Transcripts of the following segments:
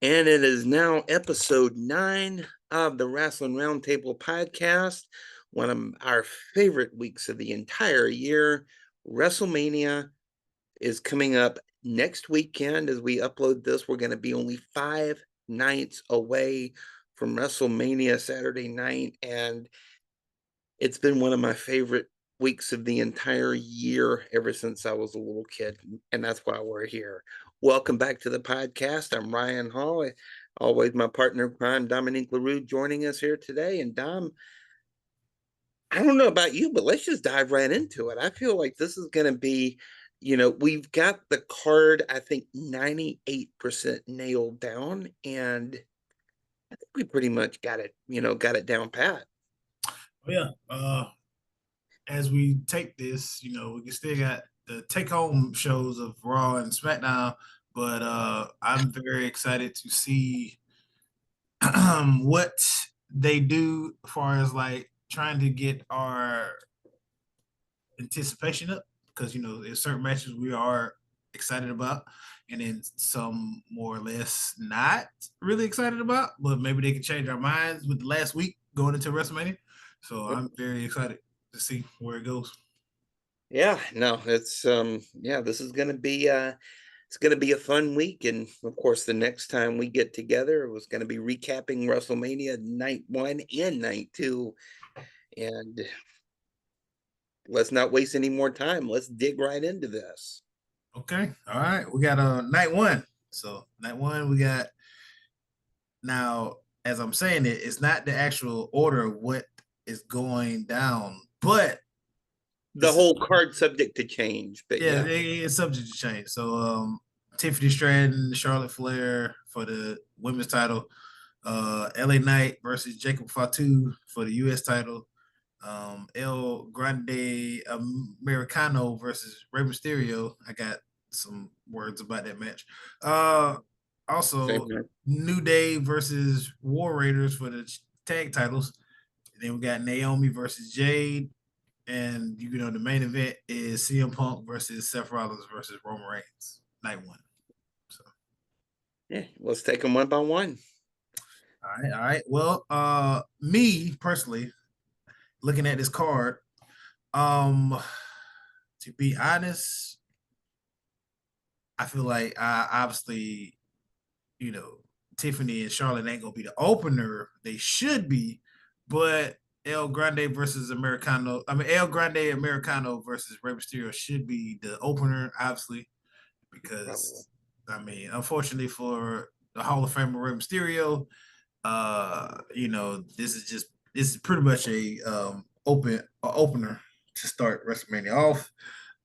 And it is now episode 9 of the Wrestling Roundtable podcast, one of our favorite weeks of the entire year. Wrestlemania is coming up next weekend. As we upload this, we're going to be only 5 nights away from WrestleMania Saturday night. And it's been one of my favorite weeks of the entire year ever since I was a little kid. And that's why we're here. Welcome back to the podcast. I'm Ryan Hall. Always my partner in crime, Dominique LaRue, joining us here today. And Dom, I don't know about you, but let's just dive right into it. I feel like this is going to be, we've got the card, I think 98% nailed down. And I think we pretty much got it down pat. Oh, yeah. As we take this, we can still got the take home shows of Raw and SmackDown, but I'm very excited to see what they do as far as like trying to get our anticipation up because there's certain matches we are excited about and then some more or less not really excited about, but maybe they can change our minds with the last week going into WrestleMania. So I'm very excited to see where it goes. Yeah, no, this is gonna be a fun week. And of course the next time we get together it was gonna be recapping WrestleMania night 1 and night 2. And let's not waste any more time. Let's dig right into this. Okay, all right, we got night one. So night one, we got now. As I'm saying it, it's not the actual order of what is going down, but The this is, whole card subject to change, but yeah, yeah. it's subject to change. So Tiffany Stratton, Charlotte Flair for the women's title, LA Knight versus Jacob Fatu for the US title, El Grande Americano versus Rey Mysterio. I got some words about that match. Same Also here. New Day versus War Raiders for the tag titles. And then we got Naomi versus Jade, and the main event is CM Punk versus Seth Rollins versus Roman Reigns, night one. So, Yeah, let's take them one by one. all right. Well, me personally, looking at this card, um, to be honest, I feel like obviously, you know, Tiffany and Charlotte ain't gonna be the opener. They should be, but El Grande versus Americano. I mean, El Grande Americano versus Rey Mysterio should be the opener, obviously, Probably. because unfortunately for the Hall of Famer Rey Mysterio, this is pretty much a opener to start WrestleMania off.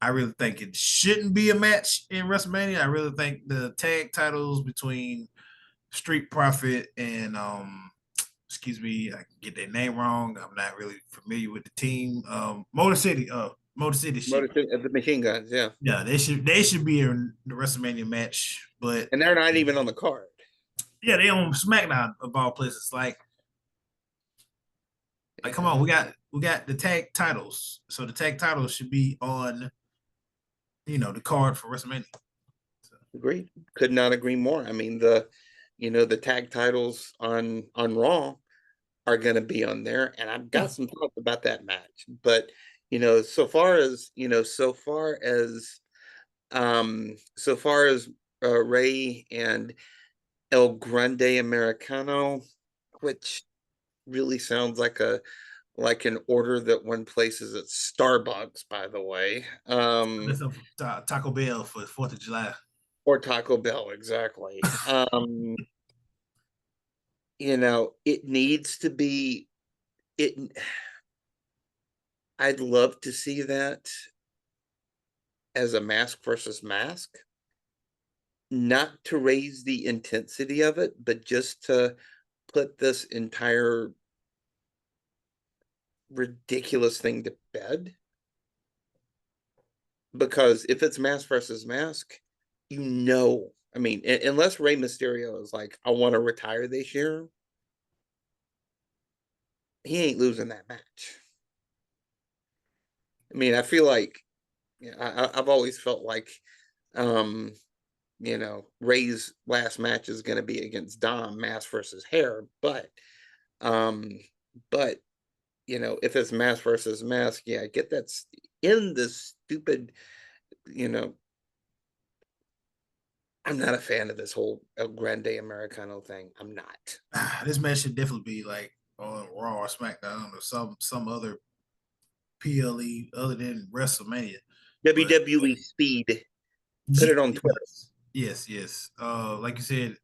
I really think it shouldn't be a match in WrestleMania. I really think the tag titles between Street Profit and excuse me, I can get their name wrong. I'm not really familiar with the team. Motor City. Motor City should be. The machine guns, yeah. Yeah, they should be in the WrestleMania match. But And they're not even on the card. yeah, they on SmackDown of all places. Like, come on, Yeah. we got the tag titles. So the tag titles should be on the card for WrestleMania. So, Agreed. Could not agree more. I mean, the tag titles on Raw are going to be on there, and I've yeah. got some thoughts about that match. But so far as Ray and El Grande Americano, which really sounds like an order that one places at Starbucks, by the way. That's up Taco Bell for 4th of July. Or Taco Bell, exactly. It needs to be it. I'd love to see that as a mask versus mask, not to raise the intensity of it, but just to put this entire ridiculous thing to bed. Because if it's mask versus mask, I mean, unless Rey Mysterio is like, I want to retire this year, he ain't losing that match. I mean, I feel like, I've always felt like, um, Ray's last match is going to be against Dom, mask versus hair, um, but if it's mask versus mask, yeah, get that in the stupid, you know, I'm not a fan of this whole El Grande Americano thing. I'm not. This match should definitely be like on Raw or SmackDown or some other PLE other than WrestleMania. But WWE Speed, put it on Twitter. yes. Like you said,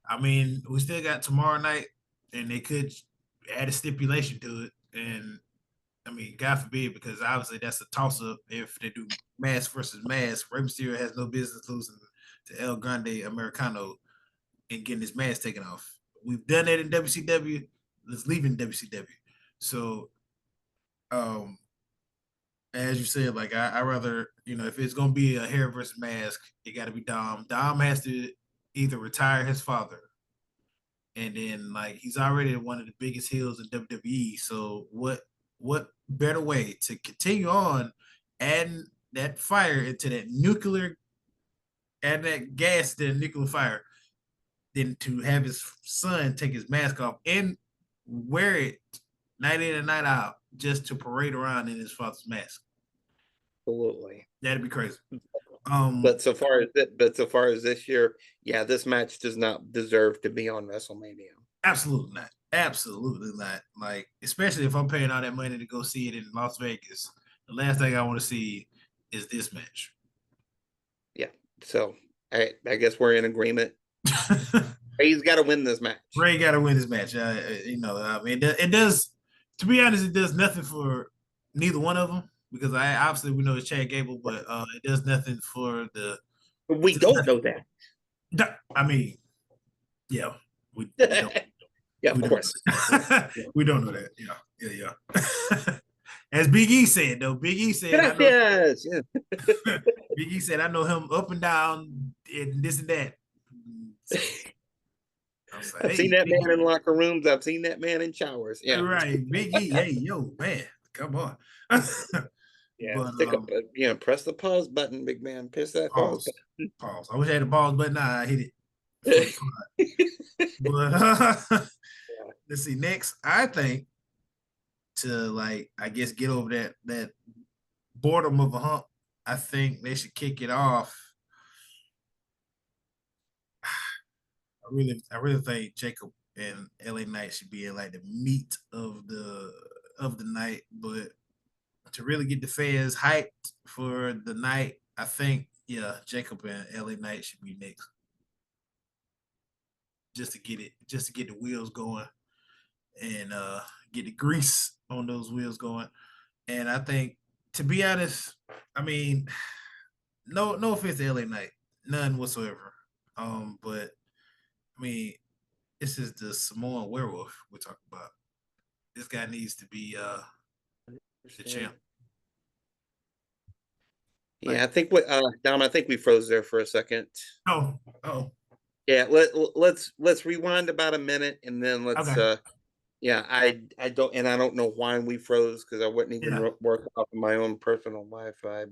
I mean, we still got tomorrow night, and they could add a stipulation to it. And I mean, God forbid, because obviously that's a toss up if they do mask versus mask. Rey Mysterio has no business losing to El Grande Americano and getting his mask taken off. We've done that in WCW. Let's leave in WCW. So, um, as you said, like I rather, if it's gonna be a hair versus mask, it got to be Dom. Dom has to either retire his father, and then like he's already one of the biggest heels in WWE. So what better way to continue on adding that fire into that nuclear, add that gas to the nuclear fire, than to have his son take his mask off and wear it night in and night out just to parade around in his father's mask. Absolutely. That'd be crazy. But so far as this year, yeah, this match does not deserve to be on WrestleMania. Absolutely not. Absolutely not. Like, especially if I'm paying all that money to go see it in Las Vegas, the last thing I want to see is this match. Yeah. So I guess we're in agreement. Ray's got to win this match. Ray got to win this match. I mean, it does. To be honest, it does nothing for neither one of them because I obviously we know it's Chad Gable, but it does nothing for the. We don't know that. I mean, yeah, we don't. Yeah, of course. We don't know that. Yeah. As Big E said, though, Big E said, yes, yeah. Big E said, I know him up and down and this and that. So, like, I've seen that man in locker rooms. I've seen that man in showers. Yeah, right. Big E, hey, yo, man, come on. Yeah, but, stick up, press the pause button, big man. Press that pause button. Pause. I wish I had the pause button. Nah, I hit it. But let's see. Next, I think to I guess get over that boredom of a hump, I think they should kick it off. I really think Jacob and LA Knight should be in the meat of the night, but to really get the fans hyped for the night, I think Jacob and LA Knight should be next. Just to get the wheels going and get the grease on those wheels going. And I think, to be honest, I mean, no offense to LA Knight, none whatsoever. But I mean, this is the Samoan werewolf we're talking about. This guy needs to be the champ. Yeah, I think Dom, I think we froze there for a second. Oh. Yeah, let's rewind about a minute and then let's okay. Yeah, I don't know why we froze because I wouldn't even work off of my own personal Wi-Fi,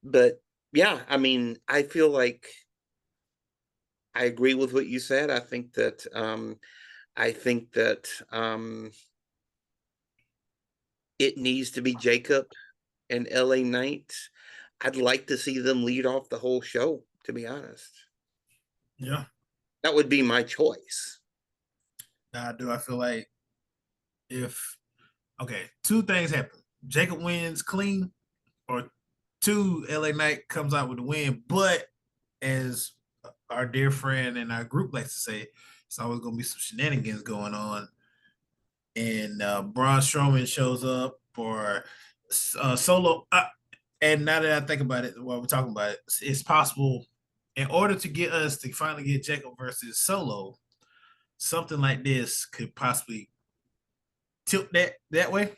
but yeah, I mean, I feel like I agree with what you said. I think that it needs to be Jacob and LA Knight. I'd like to see them lead off the whole show, to be honest. Yeah. That would be my choice. Now, do I feel like two things happen. Jacob wins clean, or two, LA Knight comes out with the win. But as our dear friend and our group likes to say, it's always going to be some shenanigans going on. And Braun Strowman shows up for Solo. And now that I think about it, while we're talking about it, it's possible in order to get us to finally get Jacob versus Solo, something like this could possibly tilt that way,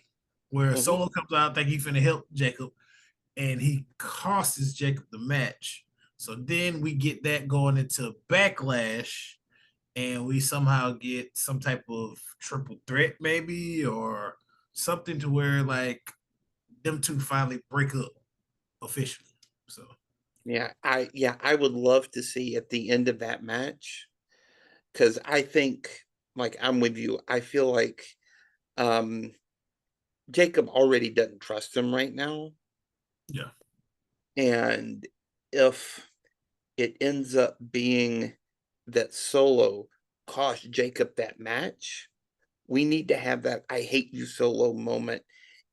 where Solo comes out, think he's finna help Jacob, and he costs Jacob the match. So then we get that going into Backlash, and we somehow get some type of triple threat, maybe, or something to where them two finally break up officially. So I would love to see at the end of that match, because I think, like, I'm with you. I feel like um Jacob already doesn't trust him right now. Yeah. And if it ends up being that Solo cost Jacob that match, we need to have that "I hate you, Solo" moment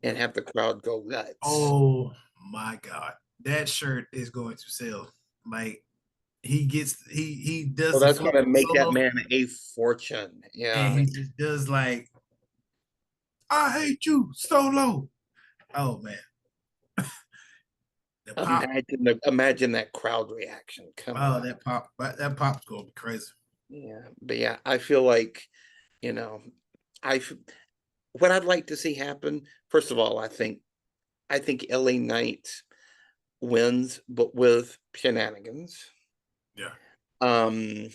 and have the crowd go nuts. Oh my God. That shirt is going to sell. Like he So does the that's flip gonna on make that Solo man a fortune. and Yeah. he just does like I hate you, Solo. Oh man. The pop. Imagine that crowd reaction. Come Oh, on. that pop's gonna be crazy. Yeah. But yeah, I feel like, you know, I f- what I'd like to see happen, first of all, I think LA Knight wins, but with shenanigans. Yeah. Um,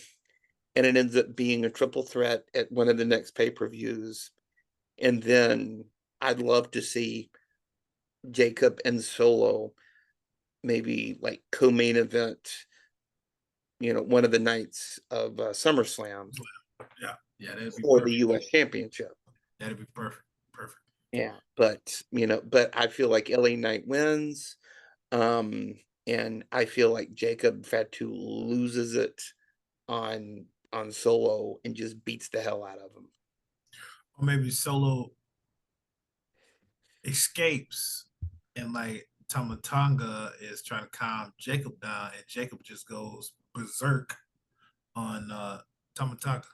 and it ends up being a triple threat at one of the next pay-per-views. And then I'd love to see Jacob and Solo maybe like co-main event, one of the nights of SummerSlam Yeah. Yeah, that'd be for the perfect. US Championship. That'd be perfect. Perfect. Yeah, but I feel like LA Knight wins. Um, and I feel like Jacob Fatu loses it on Solo and just beats the hell out of him. Or maybe Solo escapes and like Tamatanga is trying to calm Jacob down and Jacob just goes berserk on Tamatanga.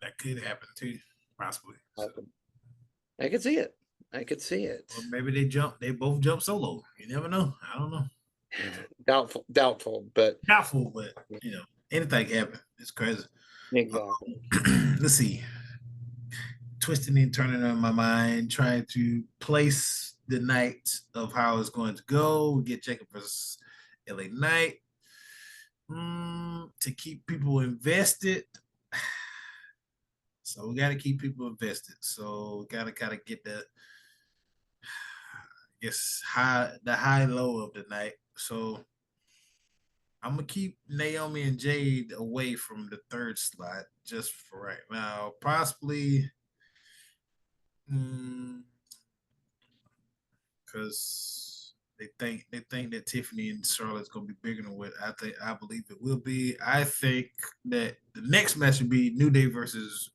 That could happen too, possibly. So, I could see it. I could see it. or maybe they both jump solo. You never know. I don't know. Doubtful, but Doubtful, but anything can happen. It's crazy. exactly. Let's see. Twisting and turning on my mind, trying to place the night of how it's going to go. We get Jacob versus LA Knight. To keep people invested. So we got to keep people invested. So we got to kind of get I guess the high low of the night. So I'm gonna keep Naomi and Jade away from the third slot just for right now. Possibly, because they think that Tiffany and Charlotte's gonna be bigger than what I believe it will be. I think that the next match would be New Day versus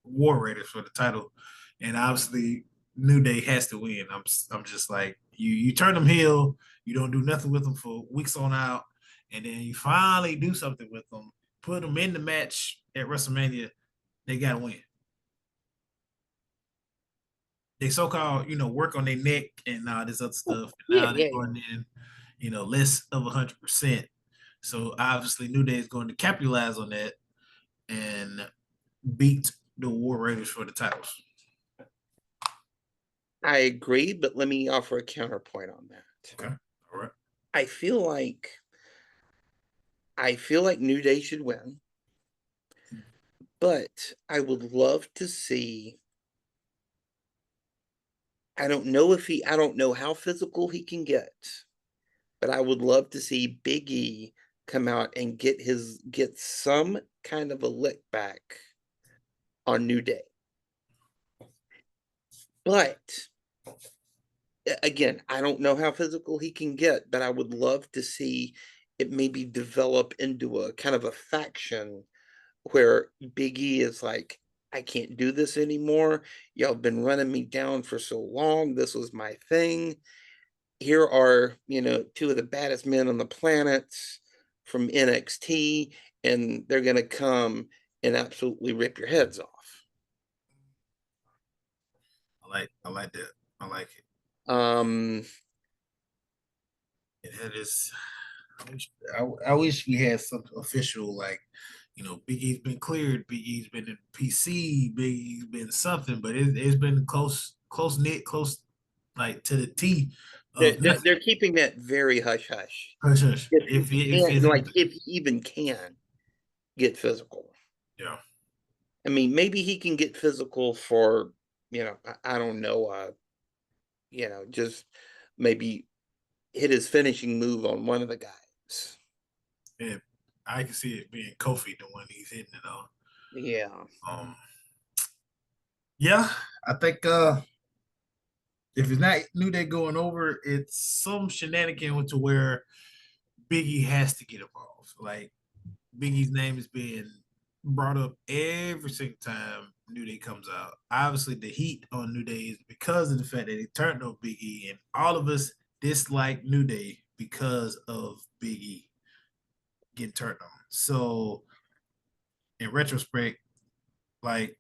War Raiders for the title, and obviously New Day has to win. I'm just like you turn them heel, you don't do nothing with them for weeks on out, and then you finally do something with them, put them in the match at WrestleMania. They gotta win. They so-called work on their neck and all this other stuff, and Yeah, now they're yeah, yeah. going in less of 100%. So obviously New Day is going to capitalize on that and beat the War Raiders for the titles. I agree, but let me offer a counterpoint on that. Okay, all right. I feel like New Day should win, but I would love to see. I don't know how physical he can get, but I would love to see Big E come out and get some kind of a lick back on New Day. But again, I don't know how physical he can get, but I would love to see it maybe develop into a kind of a faction where Big E is like, I can't do this anymore. Y'all have been running me down for so long. This was my thing. Here are, two of the baddest men on the planet from NXT, and they're going to come and absolutely rip your heads off. I like that. I like it. Um, It is. I wish we had something official like, Big E's been cleared, Big E's been in PC, Big E's been something, but it's been close knit, close like to the T they're, of they're, nothing. they're keeping that very hush hush. Hush, hush. If If he if can, it's like, if he even can get physical. yeah, I mean, maybe he can get physical for, I don't know, just maybe hit his finishing move on one of the guys. Yeah, I can see it being Kofi the one he's hitting it on. Yeah. Um, yeah, I think if it's not New Day going over, it's some shenanigan to where Biggie has to get involved. Like Biggie's name is being brought up every single time New Day comes out. Obviously, the heat on New Day is because of the fact that they turned on Biggie, and all of us dislike New Day because of Biggie getting turned on. So, in retrospect, like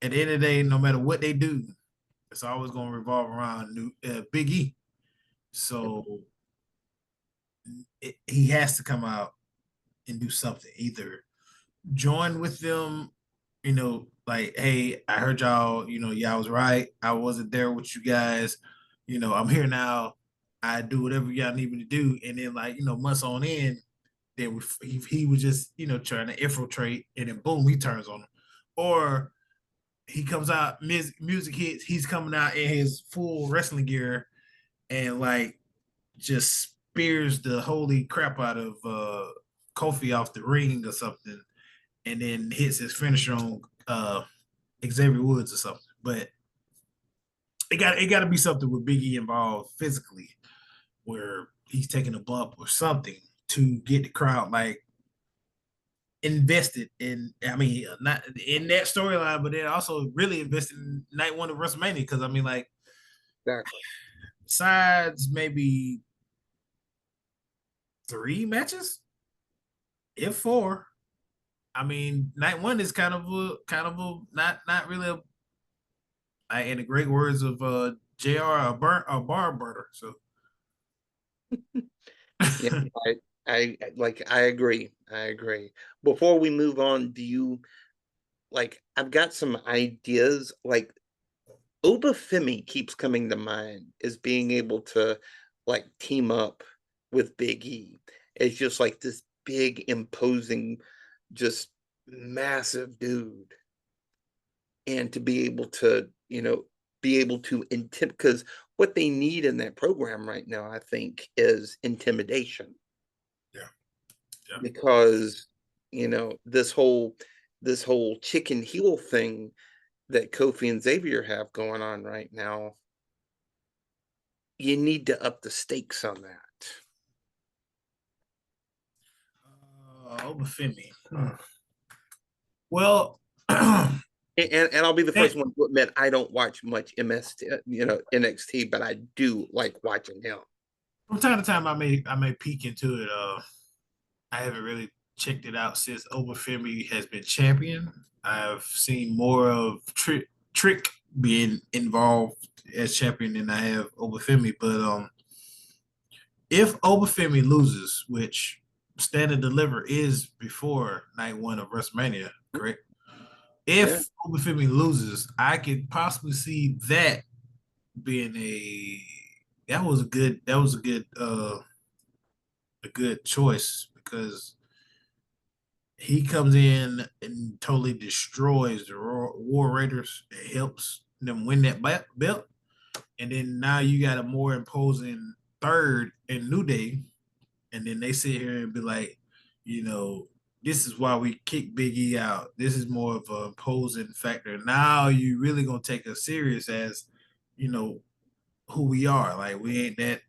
at the end of the day, no matter what they do, it's always going to revolve around Big E. So he has to come out and do something. Either join with them, like, hey, I heard y'all, y'all was right. I wasn't there with you guys. I'm here now. I do whatever y'all need me to do. And then, like, months on in, then he was just, trying to infiltrate, and then boom, he turns on him. Or he comes out, music hits, he's coming out in his full wrestling gear and like just spears the holy crap out of Kofi off the ring or something, and then hits his finisher on Xavier Woods or something. But it got to be something with Biggie involved physically, where he's taking a bump or something to get the crowd like invested in. I mean, not in that storyline, but then also really invested in night one of WrestleMania. Because I mean, like, Exactly. besides maybe 3 matches, if four. I mean, night one is kind of a not really in the great words of Jr. A bar burner. So Yeah, I agree. I agree. Before we move on, do you like I've got some ideas. Like Obafemi keeps coming to mind as being able to like team up with Big E. It's just like this big, imposing, just massive dude. And to be able to, be able to intimidate, because what they need in that program right now, I think, is intimidation. yeah, yeah. Because, this whole chicken heel thing that Kofi and Xavier have going on right now, you need to up the stakes on that. Obafemi. Well, from And I'll be the first one to admit I don't watch much NXT, but I do like watching him. time to time, I may peek into it. I haven't really checked it out since Obafemi has been champion. I've seen more of Trick being involved as champion than I have Obafemi. But if Obafemi loses, which Stand and Deliver is before night one of WrestleMania, correct? Yeah, If Obafemi loses, I could possibly see that being a good choice because he comes in and totally destroys the War Raiders. It helps them win that belt. And then now you got a more imposing third in New Day. And then they sit here and be like, you know, this is why we kick Big E out. This is more of an imposing factor. Now you really gonna take us serious as, you know, who we are. Like we ain't that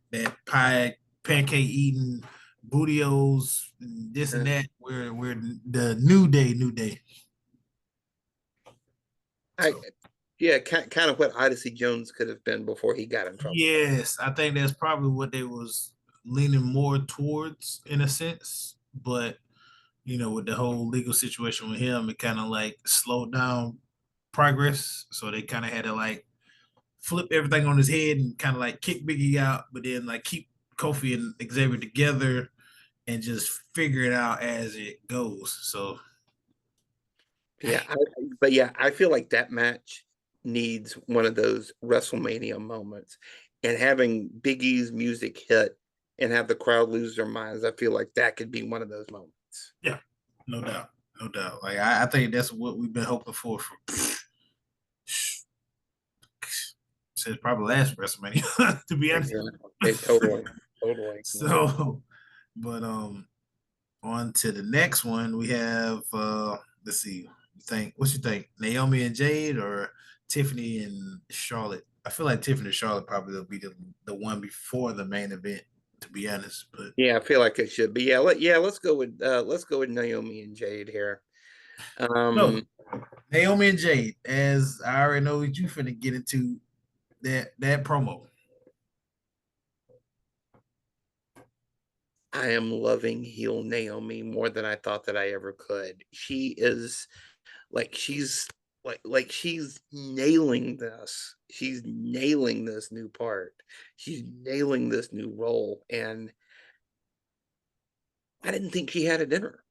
pancake eating bootios and this and yeah. that. We're the new day. I So yeah, kind of what Odyssey Jones could have been before he got in trouble. yes, I think that's probably what they was leaning more towards in a sense. But with the whole legal situation with him, it kind of like slowed down progress. So they kind of had to like flip everything on his head and kind of like kick Biggie out, but then like keep Kofi and Xavier together and just figure it out as it goes. So Yeah, but yeah, I feel like that match needs one of those WrestleMania moments, and having Big E's music hit and have the crowd lose their minds. I feel like that could be one of those moments. yeah, no doubt, no doubt. Like I think that's what we've been hoping for since probably last WrestleMania, to be honest. Exactly. Totally. Yeah. So, but on to the next one. We have let's see. What you think? Naomi and Jade or Tiffany and Charlotte? I feel like Tiffany and Charlotte probably will be the one before the main event, to be honest. But Yeah, I feel like it should be. Let's go with Naomi and Jade here. no, Um, Naomi and Jade, as I already know what you finna get into that promo. I am loving heel Naomi more than I thought that I ever could. She is like she's nailing this. She's nailing this new part. She's nailing this new role. And I didn't think she had it in her.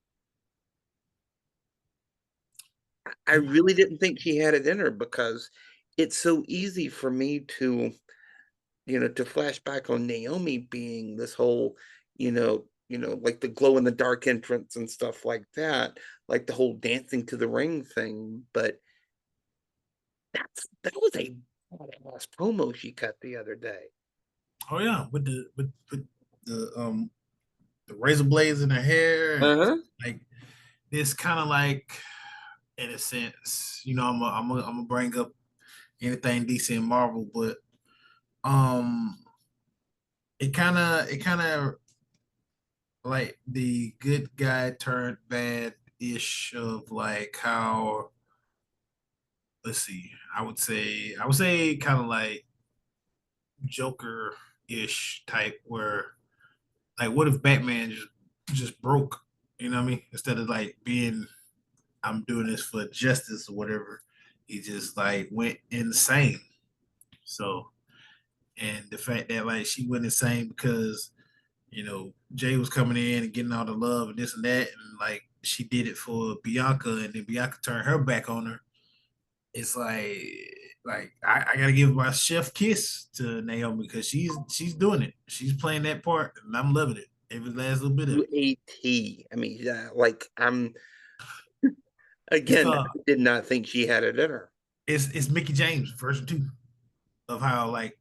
I really didn't think she had it in her because it's so easy for me to, to flash back on Naomi being this whole, like the glow in the dark entrance and stuff like that, like the whole dancing to the ring thing. But that was a badass promo she cut the other day. Oh yeah, with the razor blades in her hair, and Uh-huh. like this kind of like, in a sense, I'm gonna bring up anything DC and Marvel, but um, it kind of like the good guy turned bad ish of like how, let's see, I would say kind of like Joker ish type, where like what if Batman just broke, you know what I mean, instead of like being, I'm doing this for justice or whatever, he just like went insane. So, and the fact that like she went insane because Jay was coming in and getting all the love and this and that, and like she did it for Bianca, and then Bianca turned her back on her. It's like I gotta give my chef kiss to Naomi because she's doing it. She's playing that part, and I'm loving it. Every last little bit of it. UAT. I mean, yeah, like I'm It's again, I did not think she had it in her. it's Mickey James version 2 of how, like,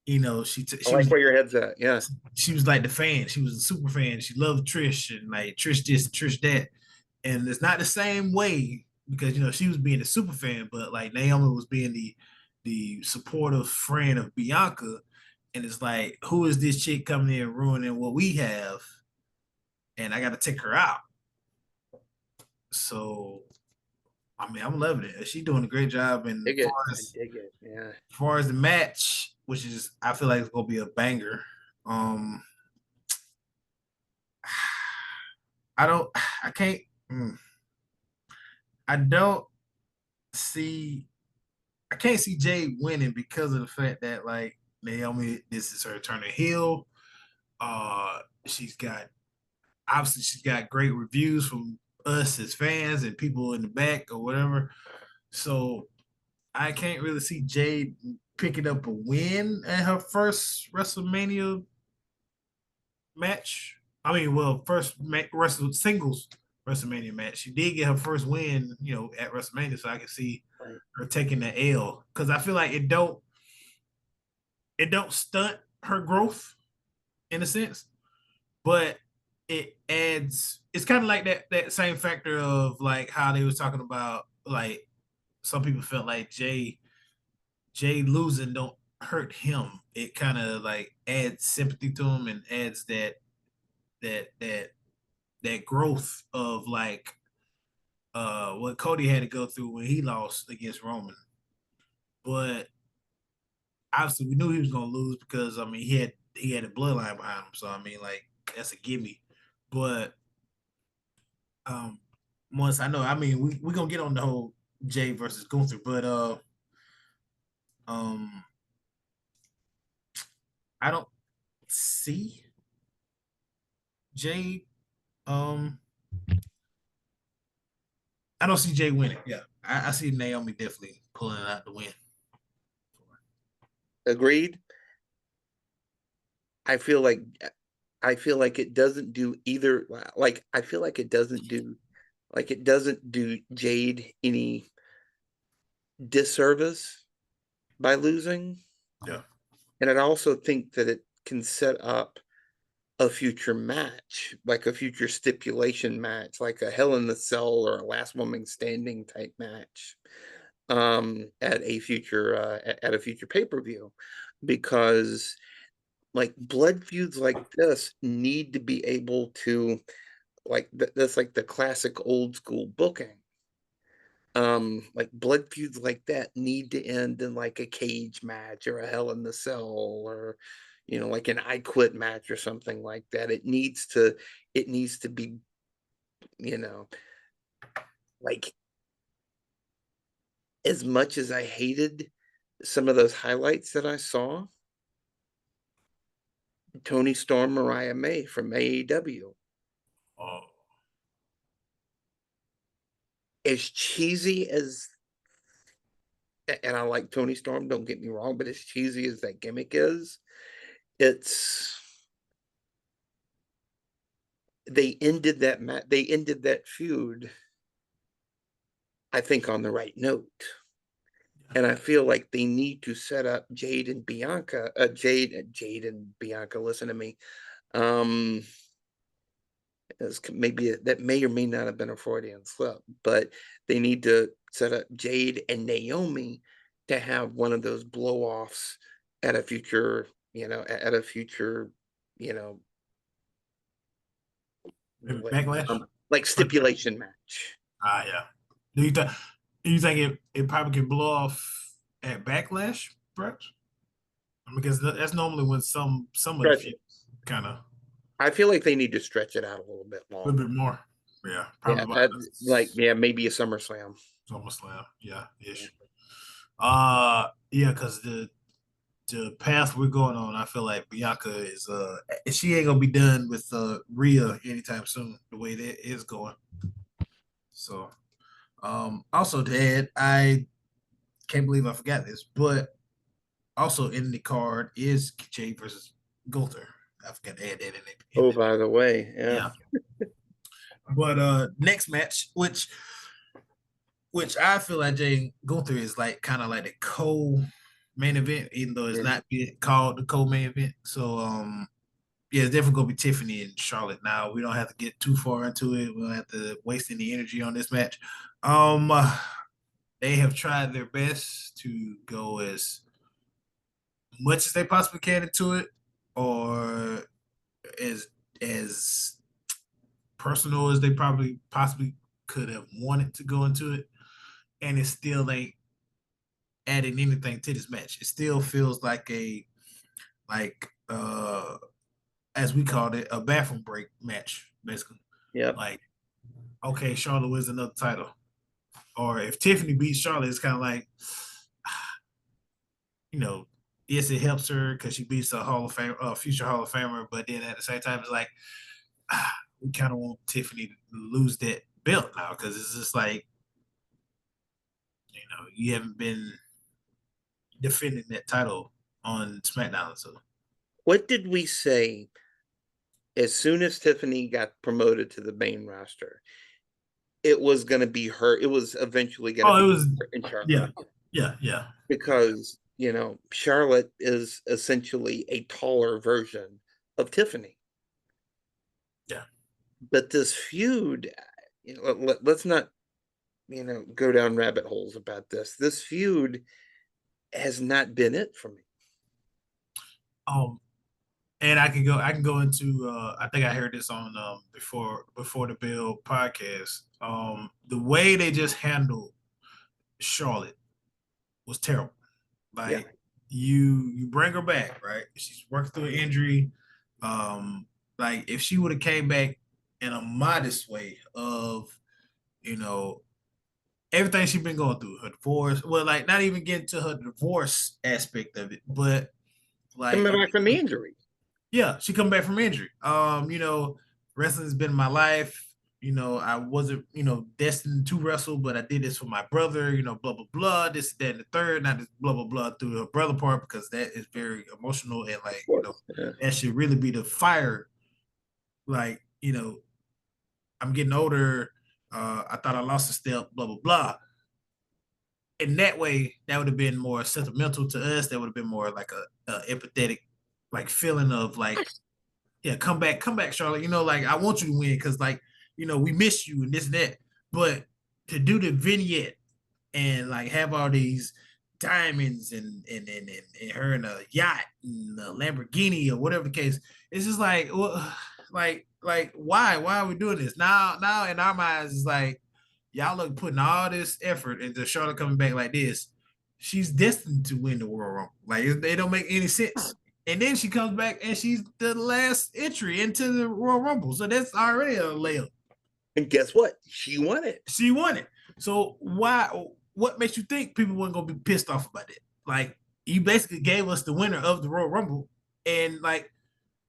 I she like was where your head's at. Yeah. she was like the fan. She was a super fan. She loved Trish, and like Trish this, Trish that. And it's not the same way because she was being a super fan, but like Naomi was being the supportive friend of Bianca. And it's like, who is this chick coming in ruining what we have? And I got to take her out. So I mean, I'm loving it. She's doing a great job. And Dig it. I dig it. Yeah. as far as the match, which is, I feel like it's gonna be a banger. Um, I don't, I can't, I don't see, I can't see Jay winning because of the fact that like Naomi, this is her turning heel. She's got, obviously she's got great reviews from us as fans and people in the back or whatever. So I can't really see Jade picking up a win at her first WrestleMania match. I mean, well, wrestle singles WrestleMania match. She did get her first win, at WrestleMania, so I can see Right. her taking the L, because I feel like it don't stunt her growth in a sense, but it adds. It's kind of like that same factor of like how they was talking about, like some people felt like Jay losing don't hurt him. It kind of like adds sympathy to him and adds that that that growth of like what Cody had to go through when he lost against Roman. But obviously we knew he was gonna lose because I mean he had a bloodline behind him. So I mean, like, that's a gimme. But um once I know, I mean, we're gonna get on the whole Jay versus Gunther, but um I don't see Jay um I don't see Jay winning. Yeah. I see Naomi definitely pulling out the win. Agreed. I feel like I feel like it doesn't do either. Like I feel like it doesn't do Jade any disservice by losing. Yeah. And I also think that it can set up a future match, like a future stipulation match, like a Hell in the Cell or a Last Woman Standing type match, at a future at a future pay-per-view, because like blood feuds like this need to be able to like that's like the classic old school booking. Like blood feuds like that need to end in like a cage match or a Hell in the Cell, or like an I Quit match or something like that. It needs to be, you know like, as much as I hated some of those highlights that I saw, Tony Storm, Mariah May from AEW, Oh, as cheesy as, and I like Tony Storm, don't get me wrong, but as cheesy as that gimmick is, it's they ended that feud, I think, on the right note. And I feel like they need to set up Jade and Bianca, Jade and Bianca, listen to me. That may or may not have been a Freudian slip, but they need to set up Jade and Naomi to have one of those blow offs at a future, you know, maybe like, Backlash. like stipulation match. Yeah. Do you think? Do you think it probably can blow off at Backlash, perhaps? Because that's normally when some of the Stretch it. feuds kind of I feel like they need to stretch it out a little bit a little longer. bit more. Yeah, Yeah, probably about maybe a SummerSlam. SummerSlam. Yeah, Yeah. ish. Yeah, because the path we're going on, I feel like Bianca is she ain't gonna be done with Rhea anytime soon. The way that is going. So, also to add, I can't believe I forgot this, but also in the card is Jay versus Gunther. I forgot to add that in Oh, there. by the way, yeah. Yeah. But next match, which I feel like Jay Gunther is like kind of like the co-main event, even though it's Mhm. not being called the co-main event. So yeah, it's definitely gonna be Tiffany and Charlotte. Now we don't have to get too far into it. We don't have to waste any energy on this match. Um, they have tried their best to go as much as they possibly can into it, or as personal as they probably possibly could have wanted to go into it, and it still ain't adding anything to this match. It still feels like like as we called it, a bathroom break match, basically. Yep. Like, okay, Charlotte wins another title. Or if Tiffany beats Charlotte, it's kind of like, you know, yes, it helps her because she beats a Hall of Fame, future Hall of Famer, but then at the same time, it's like, we kind of want Tiffany to lose that belt now because it's just like, you haven't been defending that title on SmackDown. So, What did we say as soon as Tiffany got promoted to the main roster? It was going to be her. It was eventually going to oh, it be was, her and Charlotte, yeah, yeah. because Charlotte is essentially a taller version of Tiffany. Yeah. But this feud, let's not go down rabbit holes about this. This feud has not been it for me. Um, and I can go into I think I heard this on before the Bill podcast. The way they just handled Charlotte was terrible. Yeah. Like you bring her back, right? She's worked through an injury. Um, like if she would have came back in a modest way of, you know, everything she's been going through, her divorce. Well, like not even getting to her divorce aspect of it, but like Coming back from the injury. yeah, she come back from injury. Wrestling's been my life. I wasn't, destined to wrestle, but I did this for my brother, blah, blah, blah, this, that, and the third, not this blah, blah, blah through her brother part, because that is very emotional and Of like, course. Yeah. that should really be the fire. Like, I'm getting older. I thought I lost a step, blah, blah, blah. in that way, that would have been more sentimental to us. That would have been more like a empathetic, like feeling of like, yeah, come back, Charlotte. You know, like I want you to win because like, you know, we miss you and this and that. But to do the vignette and like have all these diamonds and her in a yacht and a Lamborghini or whatever the case, it's just like, well, like why are we doing this now? In our minds, it's like y'all look putting all this effort into Charlotte coming back like this. She's destined to win the World Rumble. Like they don't make any sense. And then she comes back and she's the last entry into the Royal Rumble. So that's already a layup. And guess what? She won it. She won it. So what makes you think people weren't gonna be pissed off about it? Like you basically gave us the winner of the Royal Rumble, and like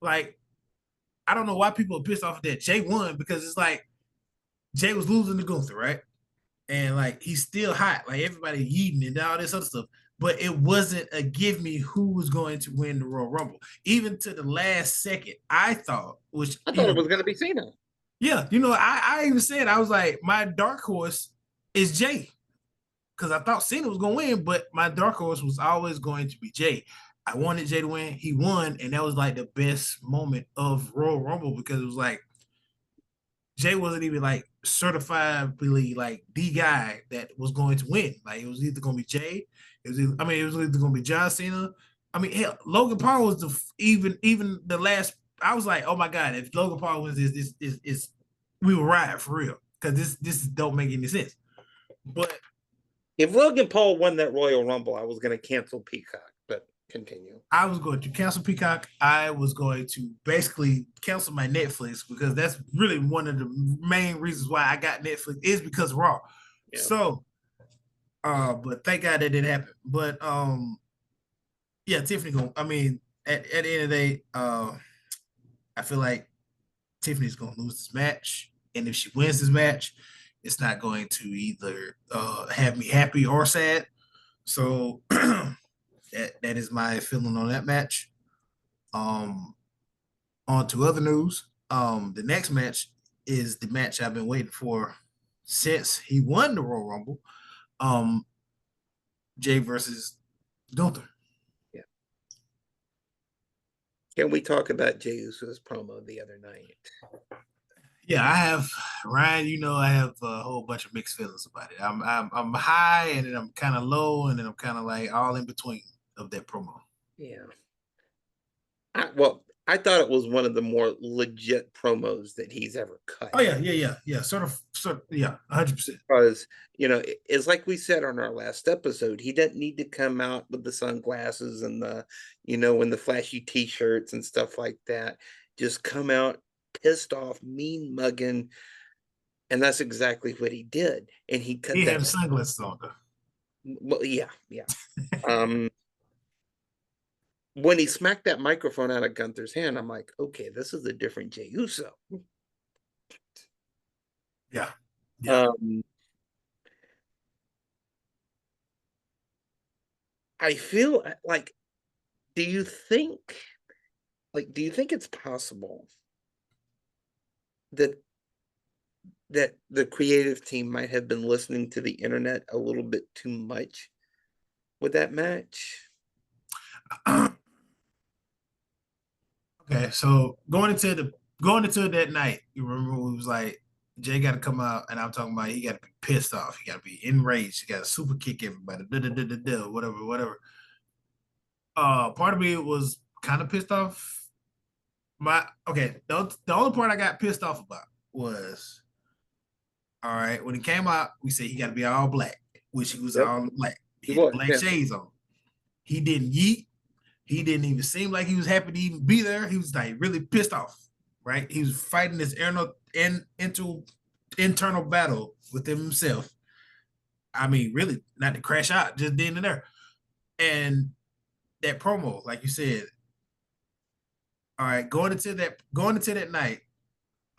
I don't know why people are pissed off that Jay won because it's like Jay was losing to Gunther, right? And like he's still hot, like everybody yeeting and all this other stuff. But it wasn't a give me who was going to win the Royal Rumble. Even to the last second, I thought, which I thought it was going to be Cena. Yeah, you know, I even said I was like, my dark horse is Jay. Because I thought Cena was gonna win, but my dark horse was always going to be Jay. I wanted Jay to win. He won, and that was like the best moment of Royal Rumble because it was like Jay wasn't even like certifiably like the guy that was going to win. Like it was either going to be Jay. It was either, it was either going to be John Cena. I mean, hell, Logan Paul was even the last. I was like, oh my god, if Logan Paul wins this, we will ride for real because this don't make any sense. But if Logan Paul won that Royal Rumble, I was going to cancel Peacock. But continue. I was going to cancel Peacock. I was going to basically cancel my Netflix because that's really one of the main reasons why I got Netflix is because of Raw. Yeah. So, but thank God that didn't happen. But yeah, Tiffany going. I mean, at the end of the day, I feel like Tiffany's going to lose this match, and if she wins this match, it's not going to either have me happy or sad. So. That is my feeling on that match. On to other news. The next match is the match I've been waiting for since he won the Royal Rumble. Jay versus Gunther. Yeah. Can we talk about Jey Uso's promo the other night? Yeah, I have Ryan. You know, I have a whole bunch of mixed feelings about it. I'm high, and then I'm kind of low, and then I'm kind of like all in between of that promo. Yeah. I thought it was one of the more legit promos that he's ever cut. Oh yeah. Sort of, yeah, 100%. Because it's like we said on our last episode, he doesn't need to come out with the sunglasses and the, and the flashy T-shirts and stuff like that. Just come out pissed off, mean mugging, and that's exactly what he did. And he cut. He had sunglasses on. Well, yeah. When he smacked that microphone out of Gunther's hand, I'm like, okay, this is a different Jey Uso. Yeah. I feel like, do you think it's possible that the creative team might have been listening to the internet a little bit too much with that match? Okay, so going into that night, you remember it was like Jay got to come out, and I'm talking about he got to be pissed off, he got to be enraged, he got to super kick everybody, whatever. Part of me was kind of pissed off. The only part I got pissed off about was, all right, when he came out, we said he got to be all black, which he was all black. He had black shades on. He didn't yeet. He didn't even seem like he was happy to even be there. He was like really pissed off, right? He was fighting this internal battle with himself. I mean, really, not to crash out, just then and there. And that promo, like you said, all right, going into that night,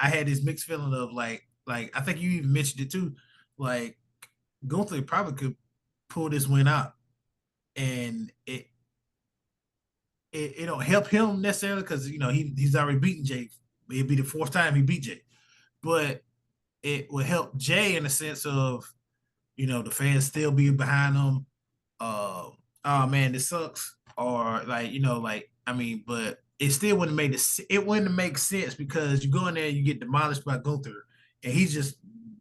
I had this mixed feeling of like I think you even mentioned it too, like Gunther probably could pull this win out, and it don't help him necessarily because he's already beaten Jay. It'd be the fourth time he beat Jay, but it would help Jay in the sense of the fans still be behind them. Oh man, this sucks. Or like, like I mean, but it still wouldn't make it wouldn't make sense because you go in there and you get demolished by Gunther, and he just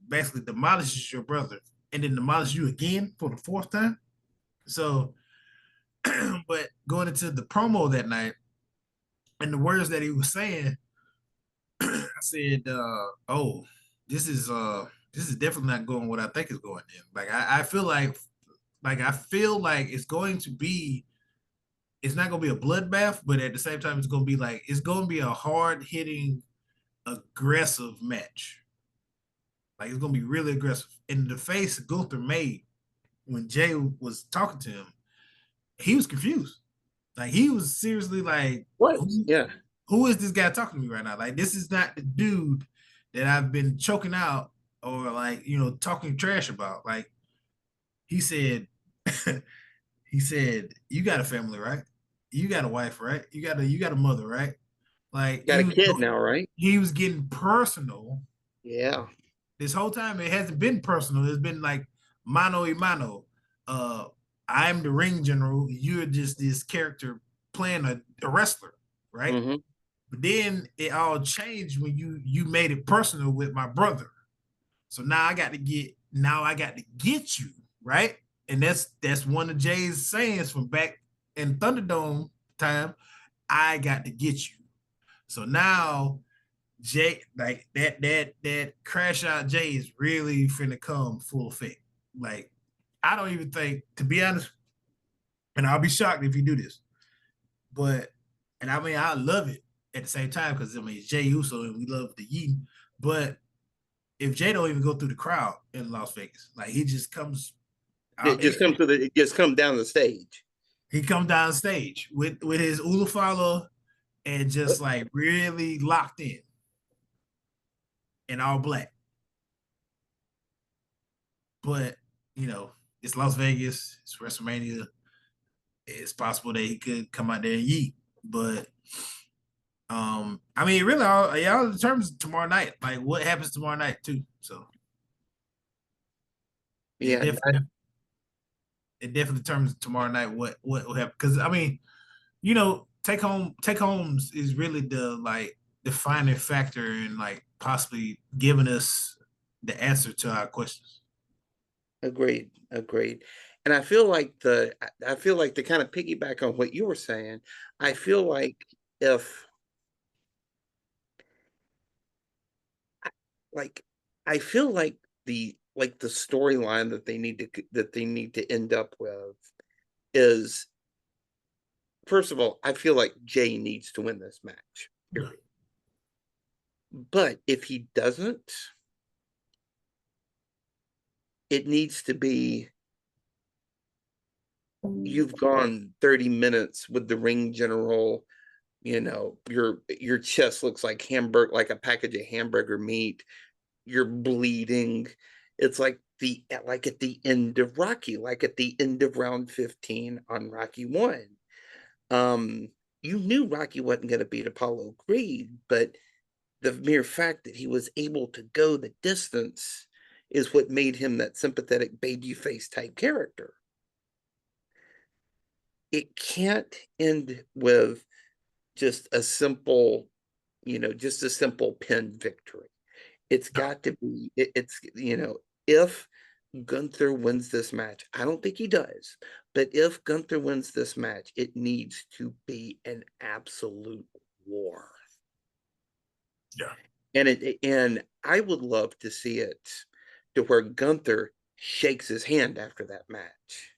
basically demolishes your brother and then demolishes you again for the fourth time. So, but going into the promo that night and the words that he was saying, I said, "Oh, this is definitely not going what I think it's going in." Like I feel like I feel like it's going to be. It's not going to be a bloodbath, but at the same time, it's going to be a hard hitting, aggressive match. Like it's going to be really aggressive. And the face Gunther made when Jay was talking to him, he was confused. Like he was seriously like, What? Yeah. who is this guy talking to me right now? Like this is not the dude that I've been choking out or like talking trash about. Like he said, he said, "You got a family, right? You got a wife, right? You got a mother, right?" Like Got a kid now, right? he was getting personal. Yeah. This whole time it hasn't been personal. It's been like mano y mano. Uh, I'm the ring general. You're just this character playing a wrestler, right? Hmm. But then it all changed when you made it personal with my brother. So now I got to get you, right? And that's one of Jay's sayings from back in Thunderdome time. I got to get you. So now Jay, like that crash out Jay is really finna come full effect. Like, I don't even think, to be honest, and I'll be shocked if you do this, but and I mean I love it at the same time because I mean it's Jay Uso and we love the Yeet, but if Jay don't even go through the crowd in Las Vegas, like he just comes It out, just comes to it just come down the stage. he comes down stage with his Ulufala and just like really locked in all black. But it's Las Vegas, it's WrestleMania. It's possible that he could come out there and yeet. But I mean, really, all determines tomorrow night. Like what happens tomorrow night too. So it Yeah. definitely it definitely determines tomorrow night what will happen. Because I mean, take homes is really the like defining factor in like possibly giving us the answer to our questions. Agreed. Agreed. And I feel like to kind of piggyback on what you were saying, I feel like if like I feel like the storyline that they need to end up with is, first of all, I feel like Jay needs to win this match. Yeah. Period. But if he doesn't, it needs to be, you've gone 30 minutes with the ring general, your chest looks like a package of hamburger meat, you're bleeding. It's like at the end of Rocky, like at the end of round 15 on Rocky 1. Um, you knew Rocky wasn't going to beat Apollo Creed, but the mere fact that he was able to go the distance is what made him that sympathetic babyface type character. It can't end with just a simple, just a simple pin victory. It's No. got to be, if Gunther wins this match, I don't think he does, but if Gunther wins this match, it needs to be an absolute war. Yeah. And I would love to see it to where Gunther shakes his hand after that match.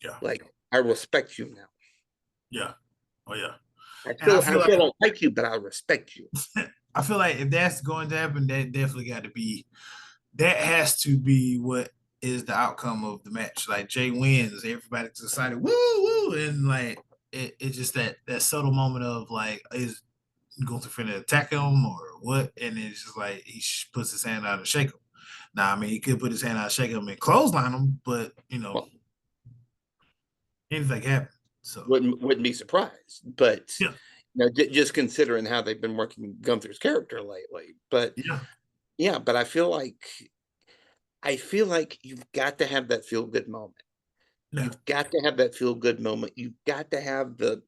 Yeah. Like, I respect you now. Yeah. Oh yeah. I And I still feel I like still don't like you, but I respect you. I feel like if that's going to happen, that has to be what is the outcome of the match. Like Jay wins, everybody decided woo woo, and like it's just that subtle moment of like is going to finna attack him or what, and it's just like he puts his hand out and shake him. Now, I mean, he could put his hand out, shake him, and clothesline him, but Well, anything can happen. So wouldn't be surprised, but yeah, just considering how they've been working Gunther's character lately. But yeah, yeah, but I feel like you've got to have that feel good moment. No, You've got to have that feel good moment. You've got to have the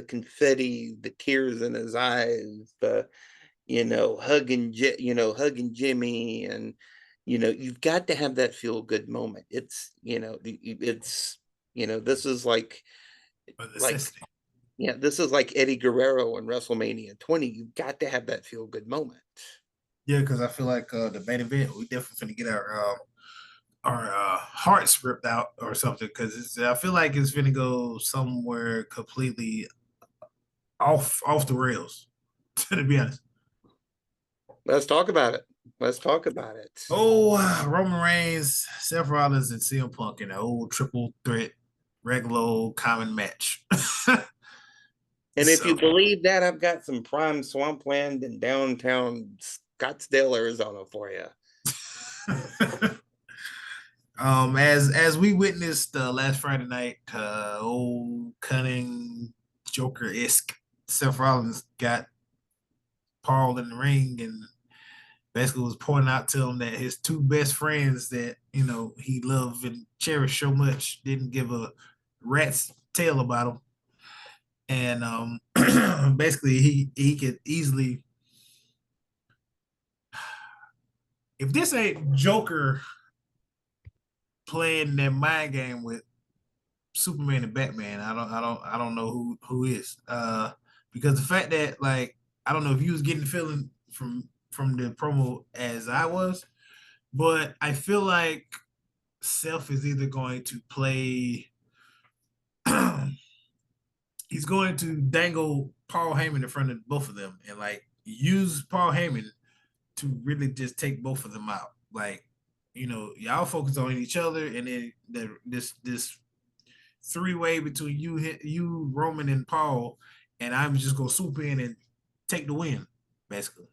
confetti, the tears in his eyes, hugging Jimmy, and you've got to have that feel good moment. This is a like necessity. yeah, this is like Eddie Guerrero in WrestleMania 20. You've got to have that feel good moment. Yeah, because I feel like the main event, we definitely finna get our hearts ripped out or something. Because I feel like it's gonna go somewhere completely off the rails. To be honest. Let's talk about it. Let's talk about it. Oh, Roman Reigns, Seth Rollins, and CM Punk in an old triple threat regular old common match. And if you So, believe that, I've got some prime swampland in downtown Scottsdale, Arizona for you. as we witnessed last Friday night, old cunning Joker esque Seth Rollins got Paul in the ring and basically was pointing out to him that his two best friends that he loved and cherished so much didn't give a rat's tail about him, and basically he could easily, if this ain't Joker playing that mind game with Superman and Batman, I don't know who is. Because the fact that, like, I don't know if you was getting the feeling from the promo as I was, but I feel like Seth is either going to play he's going to dangle Paul Heyman in front of both of them and like use Paul Heyman to really just take both of them out. Like, y'all focus on each other, and then this three-way between you, Roman, and Paul, and I'm just gonna swoop in and take the win, basically.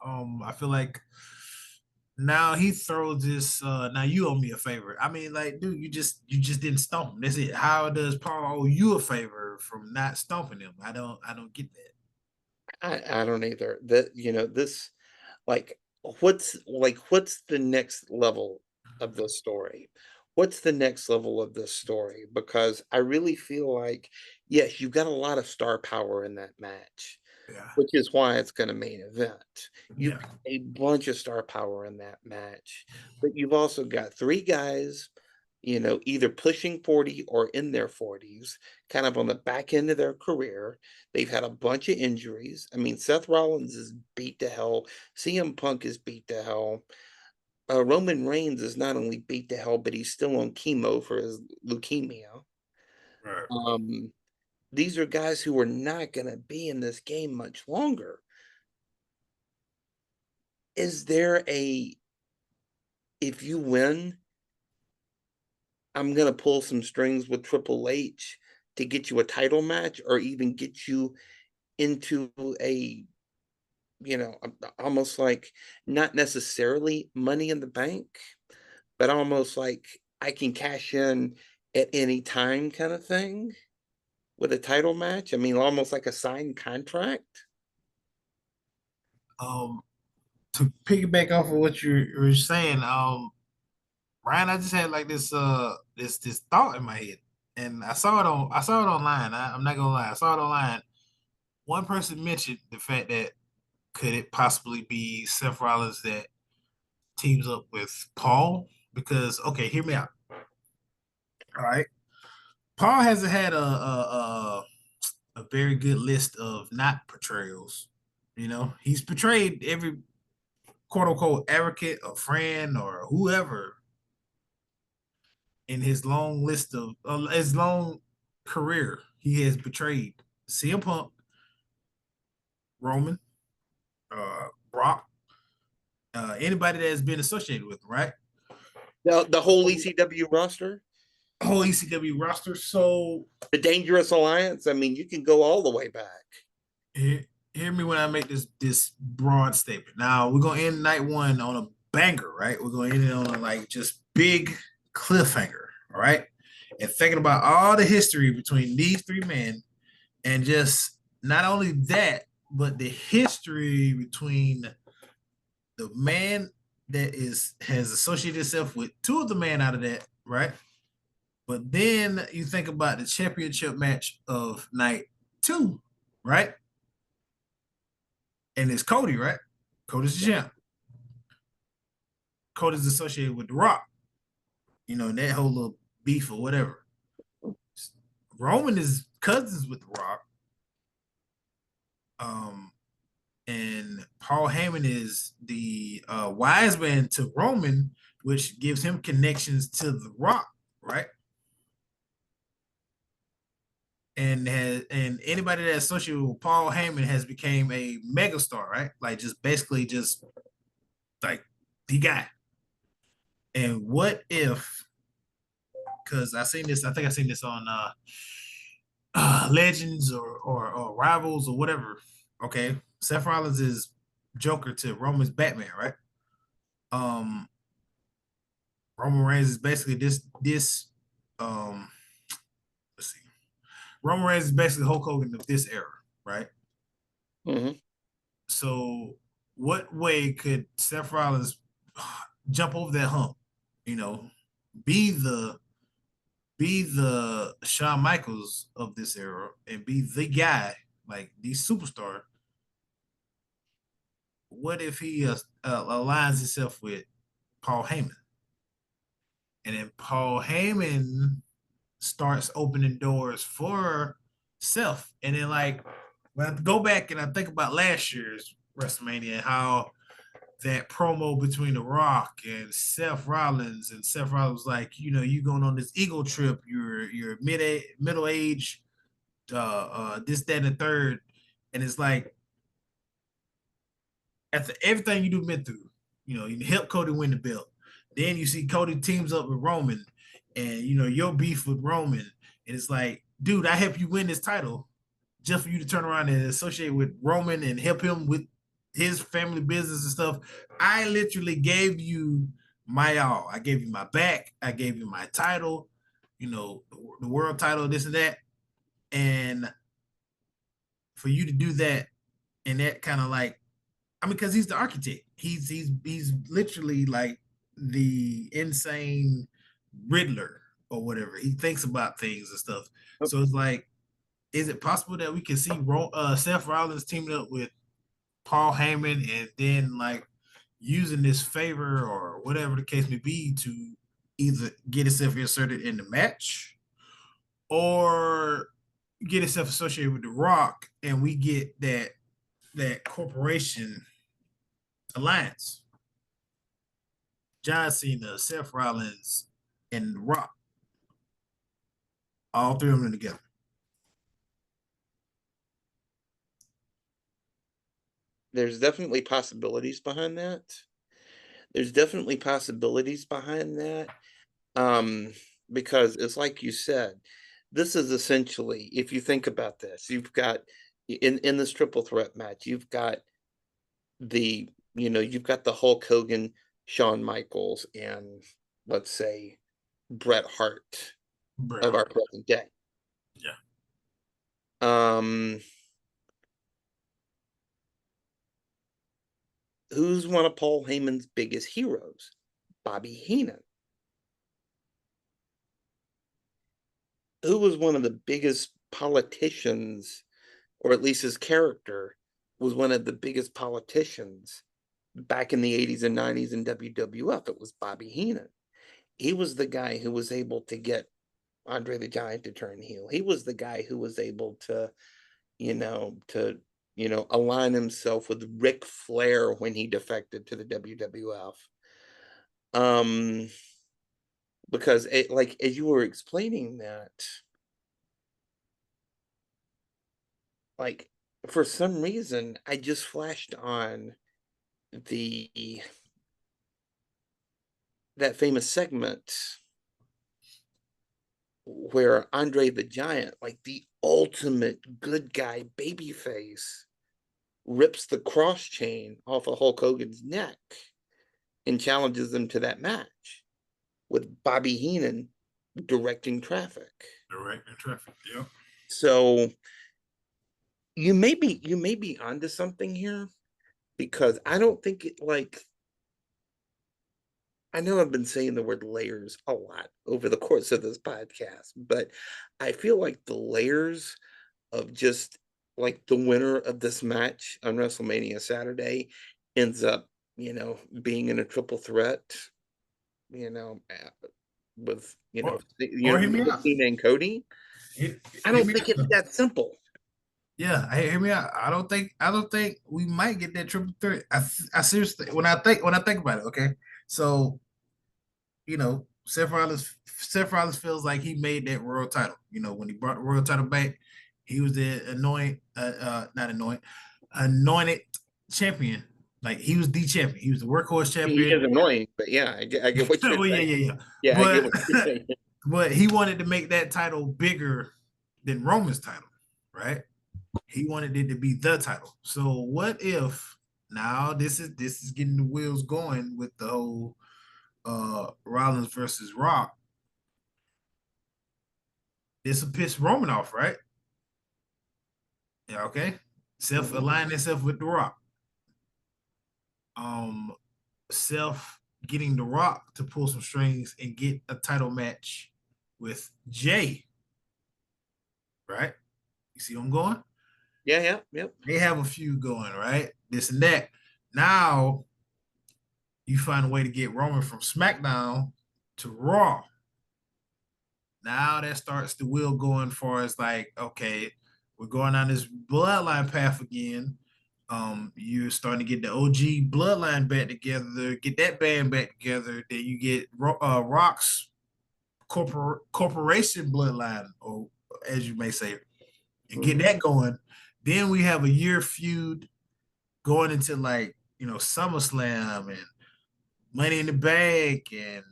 I feel like now he throws this. Now you owe me a favor. I mean, like, dude, you just didn't stomp him. That's it. How does Paul owe you a favor from not stomping him? I don't get that. I don't either. This like what's the next level of the story? What's the next level of this story? Because I really feel like, yes, you've got a lot of star power in that match, Yeah, which is why it's going to main event. You've yeah. got a bunch of star power in that match, but you've also got three guys, either pushing 40 or in their 40s, kind of on the back end of their career. They've had a bunch of injuries. I mean, Seth Rollins is beat to hell. CM Punk is beat to hell. Roman Reigns is not only beat to hell, but he's still on chemo for his leukemia. Right. Um, these are guys who are not going to be in this game much longer. Is there if you win, I'm going to pull some strings with Triple H to get you a title match or even get you into almost like not necessarily money in the bank, but almost like I can cash in at any time kind of thing with a title match. I mean, almost like a signed contract. Um, to piggyback off of what you were saying, Ryan, I just had like this thought in my head, and I saw it online. I'm not gonna lie, I saw it online. One person mentioned the fact that could it possibly be Seth Rollins that teams up with Paul? Because, okay, hear me out. All right, Paul hasn't had a very good list of not portrayals. He's portrayed every quote unquote advocate or friend or whoever in his long list of his long career. He has betrayed CM Punk, Roman, Brock, anybody that has been associated with him, right? The whole ECW roster, Whole ECW roster. So the Dangerous Alliance. I mean, you can go all the way back. hear me when I make this broad statement. Now we're gonna end night one on a banger, right? We're gonna end it on a, like, just big cliffhanger, all right? And thinking about all the history between these three men, and just not only that, but the history between the man that has associated itself with two of the men out of that, right? But then you think about the championship match of night 2, right? And it's Cody, right? Cody's the champ. Cody's associated with The Rock, that whole little beef or whatever. Roman is cousins with The Rock. And Paul Heyman is the wise man to Roman, which gives him connections to The Rock, right? And anybody that's associated with Paul Heyman has become a megastar, right? Like just basically just like the guy. And what if? Because I think I seen this on Legends or Rivals or whatever. Okay, Seth Rollins is Joker to Roman's Batman, right? Um, Roman Reigns is basically this. Um, let's see. Roman Reigns is basically Hulk Hogan of this era, right? Mm-hmm. So, what way could Seth Rollins jump over that hump? You know, be the be the Shawn Michaels of this era and be the guy, like the superstar. What if he aligns himself with Paul Heyman? And then Paul Heyman starts opening doors for Seth. And then, like, when I go back and I think about last year's WrestleMania and how that promo between The Rock and Seth Rollins, and Seth Rollins was like, you going on this ego trip, you're middle age, this, that, and the third. And it's like, after everything you do been through, you help Cody win the belt. Then you see Cody teams up with Roman, and your beef with Roman, and it's like, dude, I help you win this title just for you to turn around and associate with Roman and help him with his family business and stuff. I literally gave you my all. I gave you my back. I gave you my title, the world title, this and that. And for you to do that, and that kind of like, I mean, because he's the architect. He's literally like the insane Riddler or whatever. He thinks about things and stuff. So it's like, is it possible that we can see Seth Rollins teaming up with Paul Heyman and then like using this favor or whatever the case may be to either get himself inserted in the match or get himself associated with The Rock, and we get that corporation alliance? John Cena, Seth Rollins, and The Rock, all three of them together. There's definitely possibilities behind that. There's definitely possibilities behind that. Because it's like you said, this is essentially, if you think about this, you've got in this triple threat match, you've got you've got the Hulk Hogan, Shawn Michaels, and let's say Bret Hart of our present day. Yeah. Who's one of Paul Heyman's biggest heroes? Bobby Heenan. Who was one of the biggest politicians, or at least his character was one of the biggest politicians back in the 80s and 90s in WWF? It was Bobby Heenan. He was the guy who was able to get Andre the Giant to turn heel. He was the guy who was able to, align himself with Ric Flair when he defected to the WWF. Because as you were explaining that, like, for some reason, I just flashed on that famous segment where Andre the Giant, like the ultimate good guy babyface, rips the cross chain off of Hulk Hogan's neck and challenges him to that match with Bobby Heenan directing traffic. Directing traffic, yeah. So you may be onto something here, because I don't think I know I've been saying the word layers a lot over the course of this podcast, but I feel like the layers of just like the winner of this match on WrestleMania Saturday ends up, being in a triple threat, you know, with, Or or hear me with out. Cena and Cody. Hear, I hear don't me think it's out. that simple. Yeah, hear me out. I don't think we might get that triple threat. I seriously when I think about it, okay. So, Seth Rollins feels like he made that world title. When he brought the world title back, he was the anointed champion. Like he was the champion. He was the workhorse He champion. is annoying, but yeah, I get what you're Well, yeah, saying. yeah, yeah. Yeah, I get But what you're saying. but he wanted to make that title bigger than Roman's title, right? He wanted it to be the title. So what if now this is getting the wheels going with the whole Rollins versus Rock. This will piss Roman off, right? Yeah, okay. Self Mhm. align himself with the Rock. Um, Self getting the Rock to pull some strings and get a title match with Jay, right? You see where I'm going? Yeah, yeah, yep. They have a feud going, right? This and that. Now you find a way to get Roman from SmackDown to Raw. Now that starts the wheel going for us like, okay, we're going on this bloodline path again. You're starting to get the OG bloodline back together, get that band back together. Then you get Rock's corporation bloodline, or as you may say, and get Mhm. that going. Then we have a year feud going into like SummerSlam and Money in the Bank and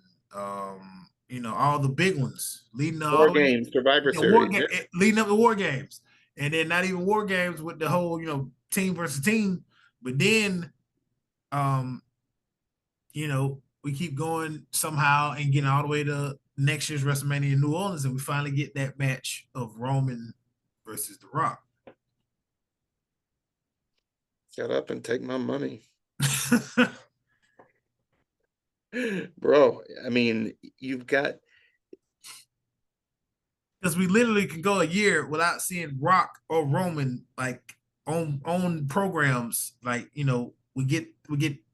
all the big ones leading all War the way Games, Survivor to war Series. game, Yeah. leading up to war games, and then not even war games with the whole team versus team, but then um we keep going somehow and getting all the way to next year's WrestleMania in New Orleans, and we finally get that match of Roman versus The Rock. Shut up and take my money. Bro, I mean, you've got Because we literally can go a year without seeing Rock or Roman like on programs. Like we get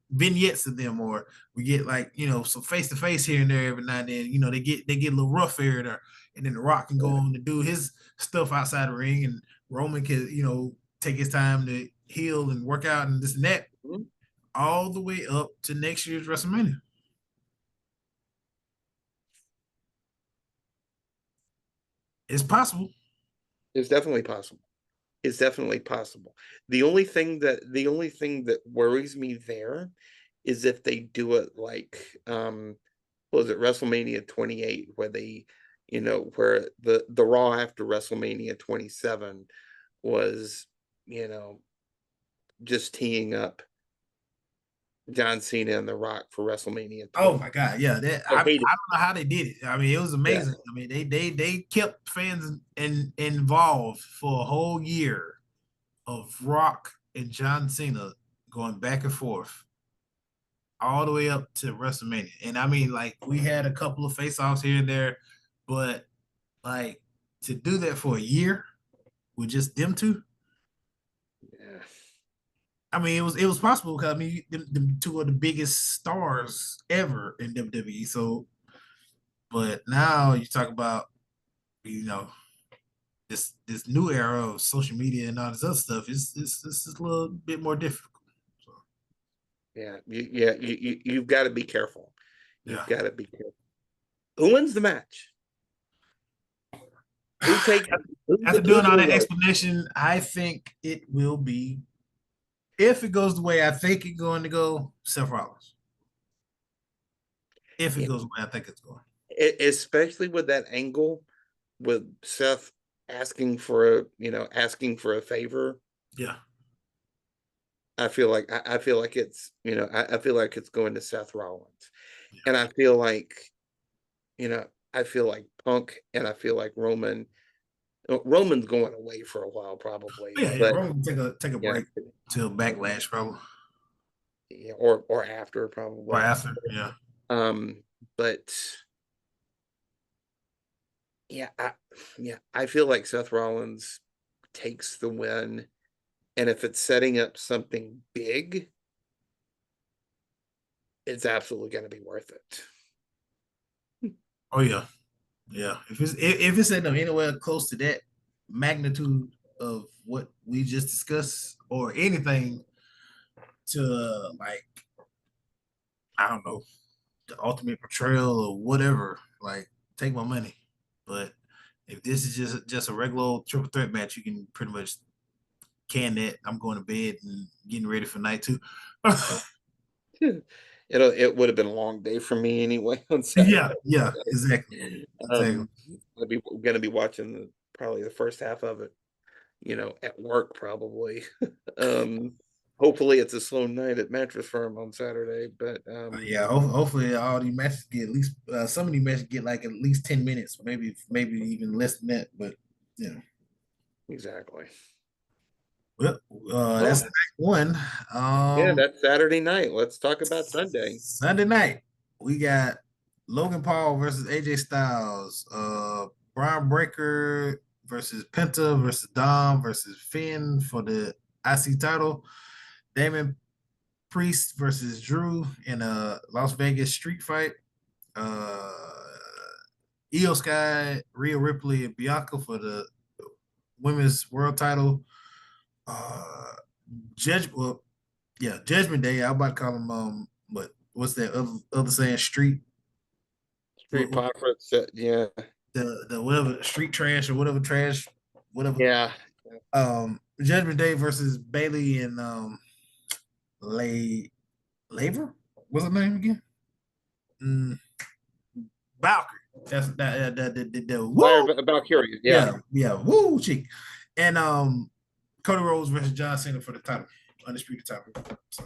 vignettes of them, or we get like some face to face here and there every now and then. They get a little rough here there, and then the Rock can go on to do his stuff outside the ring, and Roman can take his time to heal and work out and this and that, Mhm. all the way up to next year's WrestleMania. It's possible. It's definitely possible. It's definitely possible. The only thing that worries me there is if they do it like what was it, WrestleMania 28, where where the Raw after WrestleMania 27 was, you know, just teeing up John Cena and The Rock for WrestleMania Oh 20. my God, yeah. I I hate it. don't know how they did it. I mean, it was Yeah. amazing. I mean, they kept fans involved for a whole year of Rock and John Cena going back and forth all the way up to WrestleMania. And I mean, like we had a couple of face-offs here and there, but like to do that for a year with just them two, Yeah. I mean, it was possible because I mean, them two are the biggest stars ever in WWE. So, but now you talk about you know this new era of social media and all this other stuff is a little bit more difficult. So, You've got to be careful. You've yeah, got to be careful. Who wins the match? Who takes who's the after doing all that Google? explanation, I think it will be, if it goes the way I think it's going to go, Seth Rollins. If it Yeah, goes the way I think it's going, especially with that angle with Seth asking for a favor. yeah, I feel like I feel like it's going to Seth Rollins. yeah, And you know, I feel like Punk and I feel like Roman's going away for a while probably, yeah, yeah. but Roman take a yeah, break till Backlash, probably, yeah, or after or probably. after, yeah. But yeah, I feel like Seth Rollins takes the win, and if it's setting up something big, it's absolutely going to be worth it. Oh yeah, yeah. If it's in anywhere close to that magnitude of what we just discussed, or anything to like, I don't know, the ultimate portrayal or whatever, like, take my money. But if this is just a regular old triple threat match, you can pretty much can that. I'm going to bed and getting ready for night two. It would have been a long day for me anyway on Yeah, Saturday. yeah, exactly, exactly. Um, gonna be watching probably the first half of it, at work probably. Um, hopefully it's a slow night at Mattress Firm on Saturday, but Yeah, hopefully all these matches get at least some of these matches get like at least 10 minutes, maybe even less than that. But yeah, exactly. well, that's Oh, night one. yeah, Um, that's Saturday night. Let's talk about Sunday. Sunday night we got Logan Paul versus AJ Styles. Brian Breaker versus Penta versus Dom versus Finn for the IC title. Damon Priest versus Drew in a Las Vegas street fight. Uh, Io Sky, Rhea Ripley, and Bianca for the women's world title. Uh, well, yeah, Judgment Day. I about to call them but what's that other saying? Street, Street Profits, yeah, the whatever street trash or whatever trash, whatever. yeah. Judgment Day versus Bailey and Lay Laver. What's her name again? Mm, Valkyrie. That's the Fire woo. Valkyria, yeah. Yeah, yeah, woo cheek. And Cody Rhodes versus John Cena for the title, undisputed title. So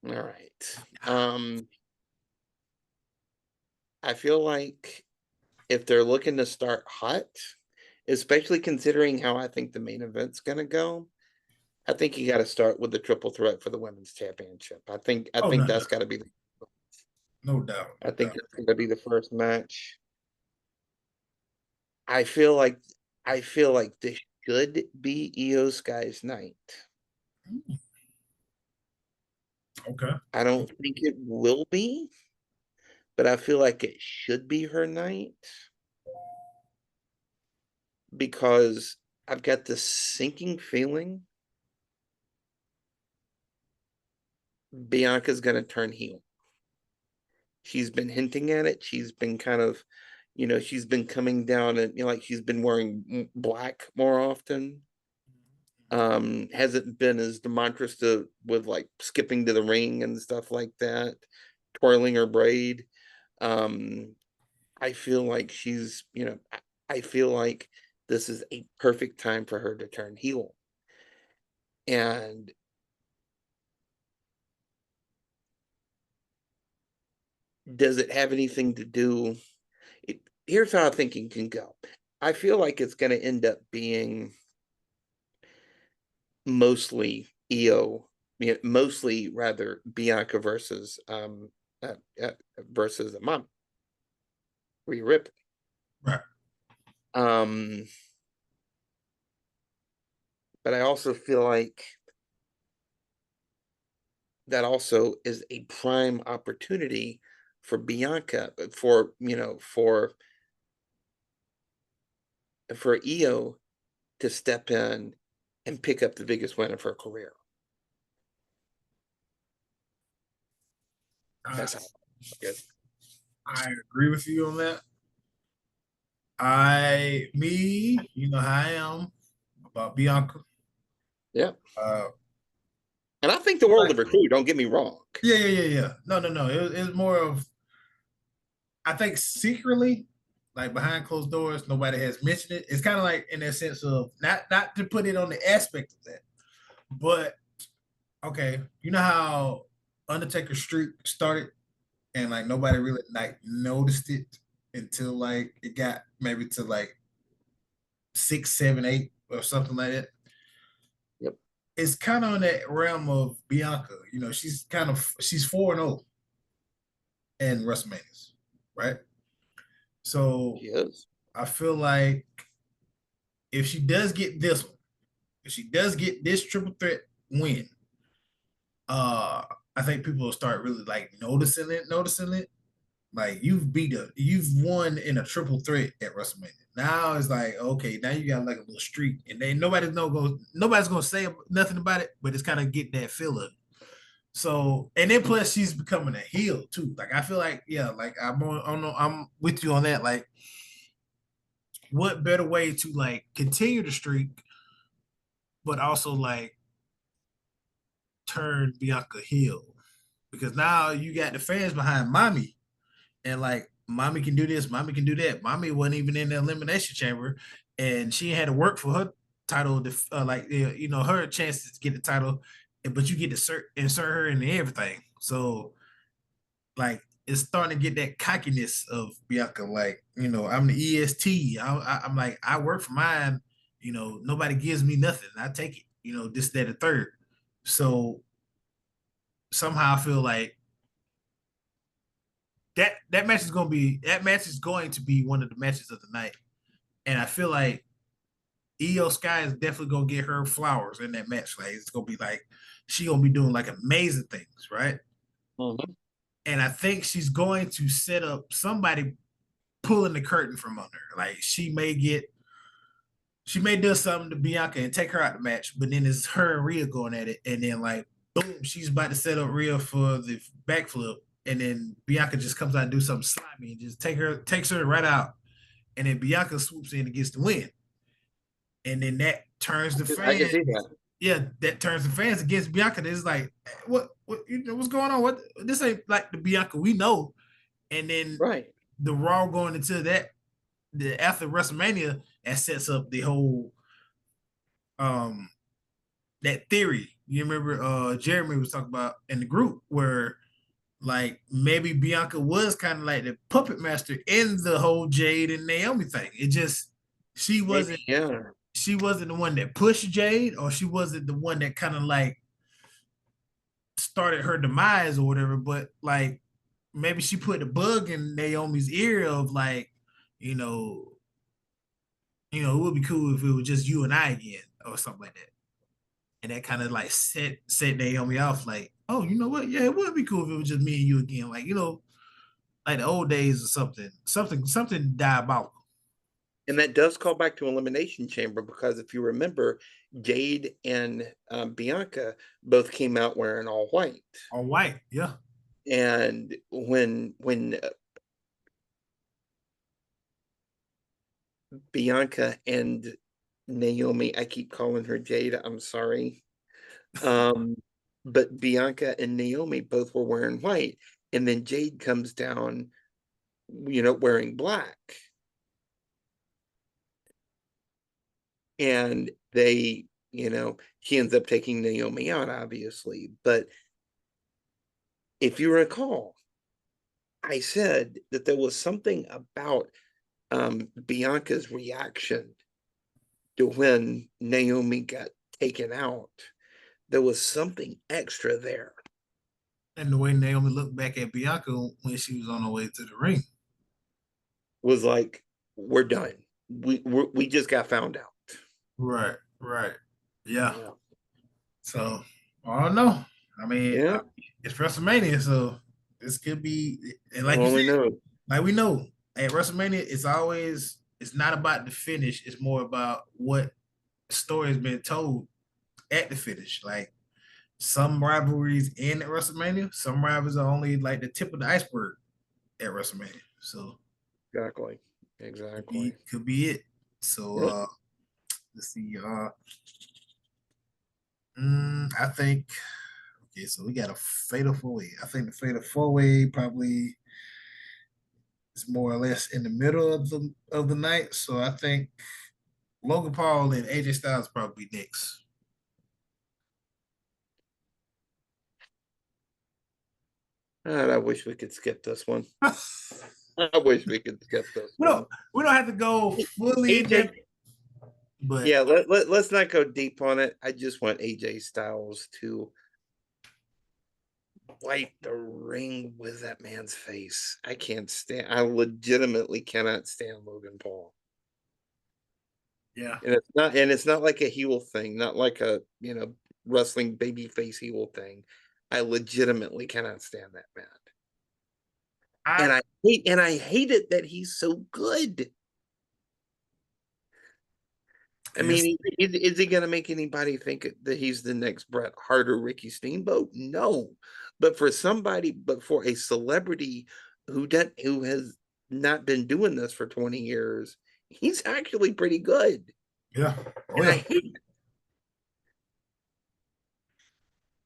All right. I feel like if they're looking to start hot, especially considering how I think the main event's gonna go, I think you got to start with the triple threat for the women's championship. I oh think no, that's got to be. no doubt, I no think doubt. that's going to be the first match. I feel like this should be Io Sky's night. Okay. I don't think it will be, but I feel like it should be her night because I've got this sinking feeling Bianca's going to turn heel. She's been hinting at it. She's been kind of, she's been coming down and like she's been wearing black more often. Hasn't been as demonstrative with like skipping to the ring and stuff like that, twirling her braid. Um, I feel like I feel like this is a perfect time for her to turn heel. And does it have anything to do? Here's how thinking can go. I feel like it's going to end up being mostly EO, mostly rather Bianca uh, uh, versus a mom, Rhea Ripley. Right. Um, but I also feel like that also is a prime opportunity for Bianca for EO to step in and pick up the biggest win of her career. I, That's how I guess. I agree with you on that. You know how I am about Bianca. Yeah. Uh, And I think the world of her too, don't get me wrong. yeah. No. It was more of, I think secretly, like behind closed doors, nobody has mentioned it. It's kind of like in that sense of not to put it on the aspect of that, but okay, you know how Undertaker Street started and like nobody really like noticed it until like it got maybe to like 6, 7, 8 or something like that. Yep. It's kind of in that realm of Bianca. She's 4-0. and WrestleManias, right? So Yes. I feel like if she does get this one, if she does get this triple threat win, I think people will start really like noticing it. Like you've won in a triple threat at WrestleMania. Now it's like, okay, now you got like a little streak, and then nobody's gonna say nothing about it, but it's kind of getting that feel of it. So, and then plus she's becoming a heel too. Like I feel like, yeah, like I'm with you on that. Like, what better way to like continue the streak, but also like turn Bianca heel? Because now you got the fans behind mommy, and like mommy can do this, mommy can do that. Mommy wasn't even in the elimination chamber, and she had to work for her title, her chances to get the title, but you get to insert her into everything. So like it's starting to get that cockiness of Bianca. Like, I'm the EST. I'm like, I work for mine. Nobody gives me nothing. I take it. This, that, and third. So somehow I feel like that match is going to be one of the matches of the night. And I feel like Io Sky is definitely gonna get her flowers in that match. Like it's gonna be like she gonna be doing like amazing things, right? Mhm. And I think she's going to set up somebody pulling the curtain from under her. Like she may do something to Bianca and take her out the match, but then it's her and Rhea going at it, and then like boom, she's about to set up Rhea for the backflip, and then Bianca just comes out and do something slimy and just takes her right out, and then Bianca swoops in and gets the win, and then that turns the I can fans. see that. Yeah, that turns the fans against Bianca. It's like, what, what's going on? What, this ain't like the Bianca we know. And then Right. the Raw going into after WrestleMania, that sets up the whole um that theory. You remember Jeremy was talking about in the group where like maybe Bianca was kind of like the puppet master in the whole Jade and Naomi thing. It just she Maybe, wasn't yeah. she wasn't the one that pushed Jade, or she wasn't the one that kind of like started her demise or whatever, but like maybe she put the bug in Naomi's ear of like, you know, it would be cool if it was just you and I again or something like that. And that kind of like set Naomi off like, oh, you know what? Yeah, it would be cool if it was just me and you again. Like, like the old days or something diabolical. And that does call back to Elimination Chamber because if you remember, Jade and Bianca both came out wearing all white. All white, yeah. And when Bianca and Naomi, I keep calling her Jade, I'm sorry. Um, but Bianca and Naomi both were wearing white, and then Jade comes down, wearing black. And she ends up taking Naomi out, obviously. But if you recall, I said that there was something about Bianca's reaction to when Naomi got taken out. There was something extra there. And the way Naomi looked back at Bianca when she was on her way to the ring. Was like, we're done. We just got found out. Right, right. Yeah. Yeah. So I don't know. I mean, Yeah. it's WrestleMania, so this could be, and like you said, Only knows. like we know at WrestleMania, it's not about the finish. It's more about what story has been told at the finish. Like some rivalries end at WrestleMania, some rivalries are only like the tip of the iceberg at WrestleMania. So Exactly. Exactly. could be it. So Yep. let's see. I think okay, so we got a fatal four way. I think the fatal four way probably is more or less in the middle of the night. So I think Logan Paul and AJ Styles probably next. And I wish we could skip this one. we I wish we could skip this one. don't we don't have to go fully in AJ, depth, but yeah, let's not go deep on it. I just want AJ Styles to wipe the ring with that man's face. I legitimately cannot stand Logan Paul. Yeah. And it's not like a heel thing, not like a, wrestling babyface heel thing. I legitimately cannot stand that man. I And I hate it that he's so good. I yes, mean, is he going to make anybody think that he's the next Bret Hart or Ricky Steamboat? No, but for a celebrity who has not been doing this for 20 years, he's actually pretty good, yeah. Oh and I yeah. hate.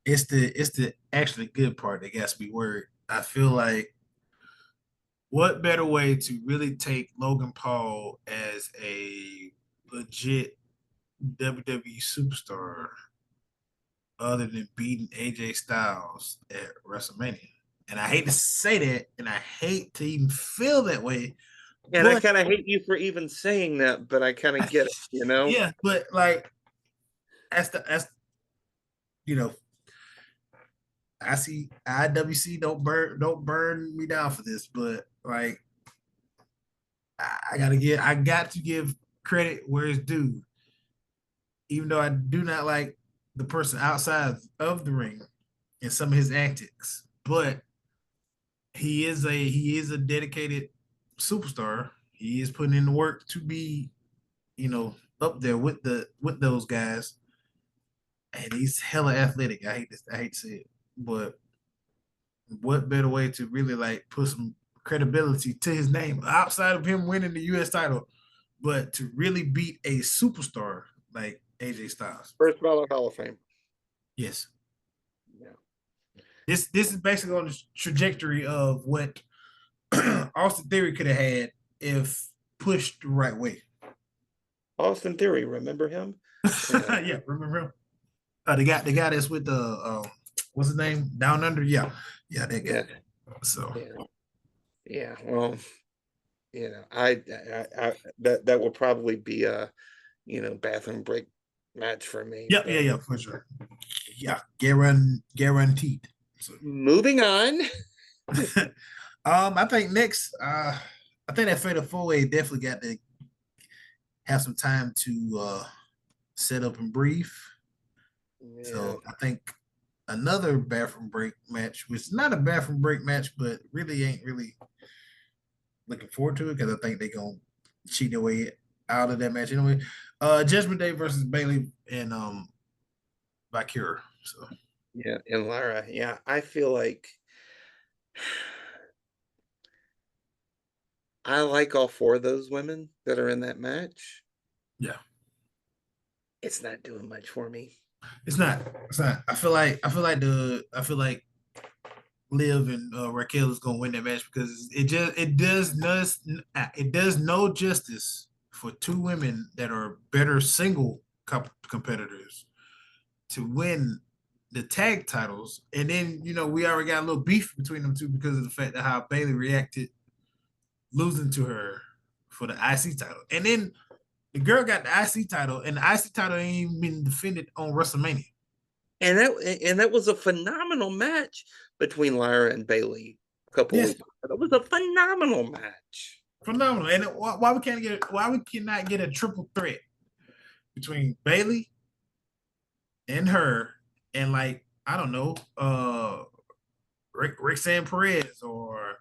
It's the actually good part that gets me worried. I feel like what better way to really take Logan Paul as a legit WWE superstar other than beating AJ Styles at WrestleMania? And I hate to say that, and I hate to even feel that way, And I but kind of hate you for even saying that, but I kind of get it. yeah, but like that's you know, I see IWC don't burn me down for this, but like I got to give credit where it's due, even though I do not like the person outside of the ring and some of his antics, but he is a dedicated superstar. He is putting in the work to be, up there with those guys, and he's hella athletic. I hate to say it, but what better way to really like put some credibility to his name outside of him winning the U.S. title, but to really beat a superstar like AJ Styles? First ballot Hall of Fame. Yes, Yeah. this is basically on the trajectory of what Austin Theory could have had if pushed the right way. Austin Theory, remember him? Yeah, Yeah, remember him? The guy that's with the what's his name? Down Under. Yeah, yeah, that guy. yeah, So yeah, yeah. Well, that will probably be a bathroom break match for me. yeah, yeah, But yeah, for sure. Yeah, guaranteed. So moving on. I think next, I think that Fatal Four Way definitely got to have some time to set up and brief. Yeah, So I think another bathroom break match, which is not a bathroom break match, but really ain't really looking forward to it because I think they're gonna cheat their way out of that match anyway. Judgment Day versus Bailey and Bakura. So yeah, and Lara. Yeah, I feel like I like all four of those women that are in that match. yeah, It's not doing much for me. it's not. It's not. I feel like Liv and Raquel is gonna win that match because it does no justice for two women that are better single competitors to win the tag titles, and then we already got a little beef between them two because of the fact that how Bailey reacted losing to her for the IC title, and then the girl got the IC title, and the IC title ain't even been defended on WrestleMania. And that was a phenomenal match between Lyra and Bailey a couple Yes, weeks ago. That was a phenomenal match. phenomenal. And why we cannot get a triple threat between Bailey and her and like I don't know, Roxanne Perez or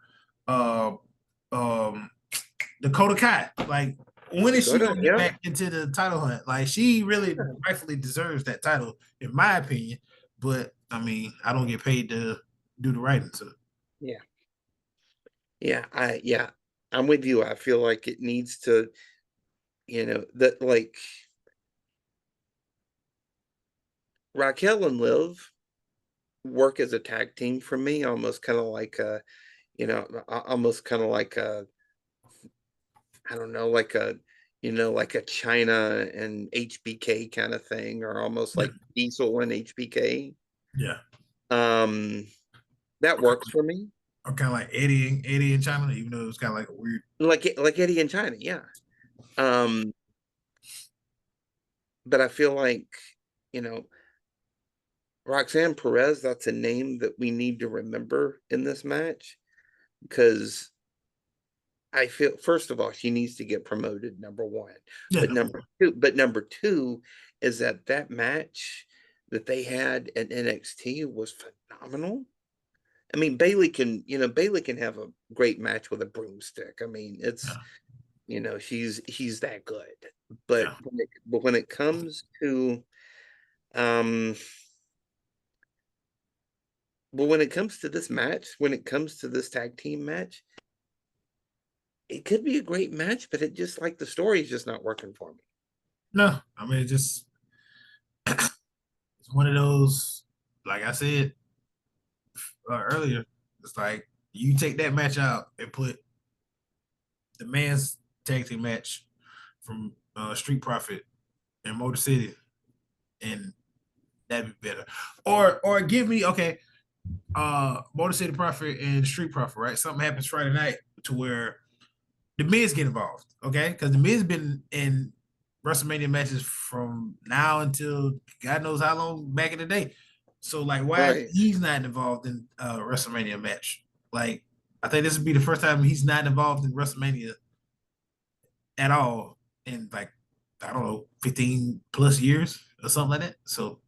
uh um Dakota Kai. Like when is she Dakota, gonna get yeah, back into the title hunt? Like she really rightfully deserves that title, in my opinion. But I mean, I don't get paid to do the writing, so yeah, yeah. I'm with you. I feel like it needs to, that like Raquel and Liv work as a tag team for me, almost kind of like almost kind of like a, I don't know, like a China and HBK kind of thing, or almost yeah, like Diesel and HBK. yeah. Um, that works for me. Or kind of like Eddie in China, even though it was kind of like a weird. Like Eddie and China, yeah. Um, but I feel like, you know, Roxanne Perez, that's a name that we need to remember in this match because I feel first of all, she needs to get promoted, number one. Yeah, Number two is that match that they had at NXT was phenomenal. I mean, Bailey can have a great match with a broomstick. I mean, it's yeah, he's that good. yeah. But when it comes to um but when it comes to this match, when it comes to this tag team match, it could be a great match, but it just like the story is just not working for me. No, I mean, it's one of those. Like I said earlier, it's like you take that match out and put the man's tag team match from Street Profit and Motor City, and that'd be better. Or give me okay, Motor City Profit and Street Profit, right? Something happens Friday night to where the Miz get involved, okay? Because the Miz been in WrestleMania matches from now until God knows how long back in the day. So like, why Right. he's not involved in a WrestleMania match? Like, I think this would be the first time he's not involved in WrestleMania at all in like I don't know 15 plus years or something like that. So,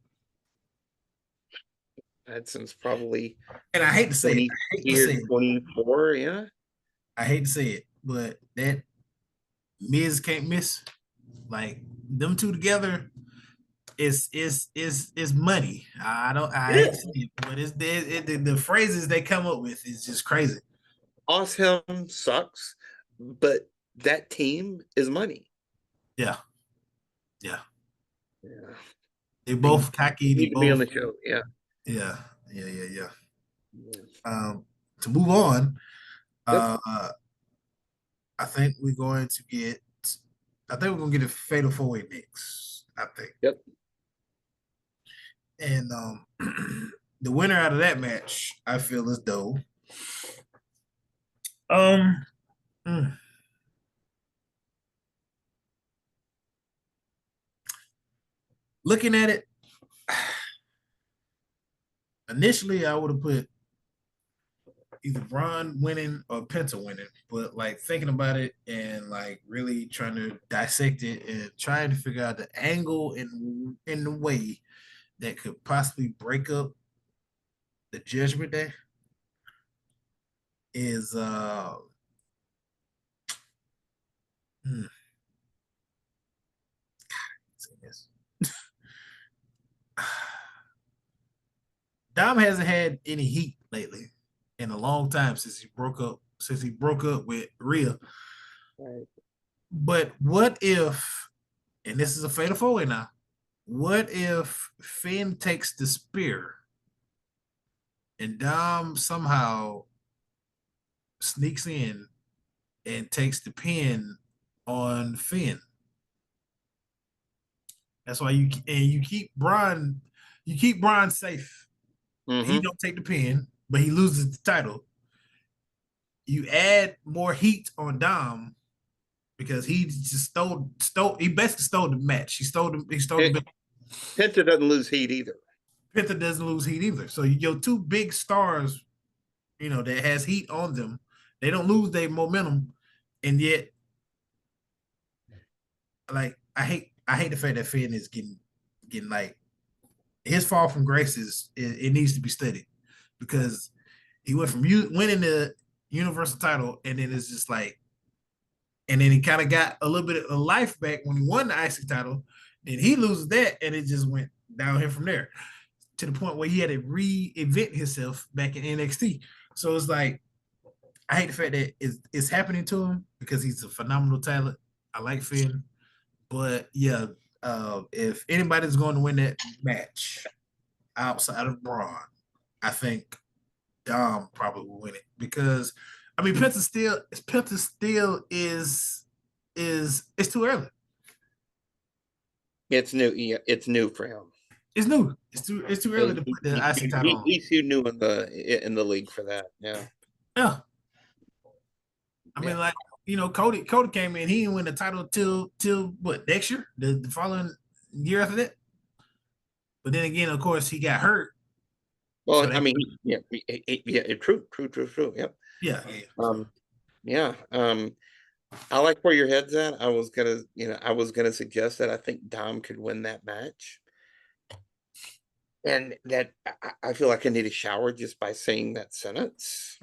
That since probably and I hate to say it, 20 I hate to say years, it, 24, yeah. I hate to say it, but that Miz can't miss. Like them two together is money. I hate to It say it, but the phrases they come up with is just crazy. Awesome sucks, but that team is money. Yeah, yeah. Yeah. They They both cocky. They need to be on both the show. Yeah. yeah, yeah. Yeah. To move on, Yep. uh, I think we're going to get. I think we're gonna get a fatal four way next. I think, Yep. and the winner out of that match, I feel as though, um, mm, looking at it, initially I would have put either Braun winning or Penta winning, but like thinking about it and like really trying to dissect it and trying to figure out the angle in the way that could possibly break up the Judgment Day is hmm, Dom hasn't had any heat lately in a long time since he broke up with Rhea. Right. But what if, and this is a fatal four way now, what if Finn takes the spear and Dom somehow sneaks in and takes the pin on Finn? That's why you keep Braun safe. He Mm-hmm. don't take the pin, but he loses the title. You add more heat on Dom because he just stole he basically stole the match. He stole the belt. Penta doesn't lose heat either. Penta doesn't lose heat either. So your two big stars, that has heat on them, they don't lose their momentum, and yet, like I hate the fact that Finn is getting like his fall from grace it needs to be studied because he went from winning the universal title and then it's just like, and then he kind of got a little bit of life back when he won the IC title. Then he loses that and it just went downhill from there to the point where he had to reinvent himself back in NXT. So it's like I hate the fact that it's happening to him because he's a phenomenal talent. I like Finn, but yeah, if anybody's going to win that match outside of Braun, I think Dom probably will win it because I mean Penta still is it's too early. It's new. Yeah, it's new for him. It's new. It's too early to He, put the IC title on. he's too new in the league for that. Yeah. Yeah, I Yeah. mean like Cody came in. He didn't win the title till what next year? The following year after that. But then again, of course, he got hurt. Well, So they, I mean, yeah, true. Yep. yeah, yeah. Um, yeah. I like where your head's at. I was gonna suggest that I think Dom could win that match. And that I feel like I need a shower just by saying that sentence.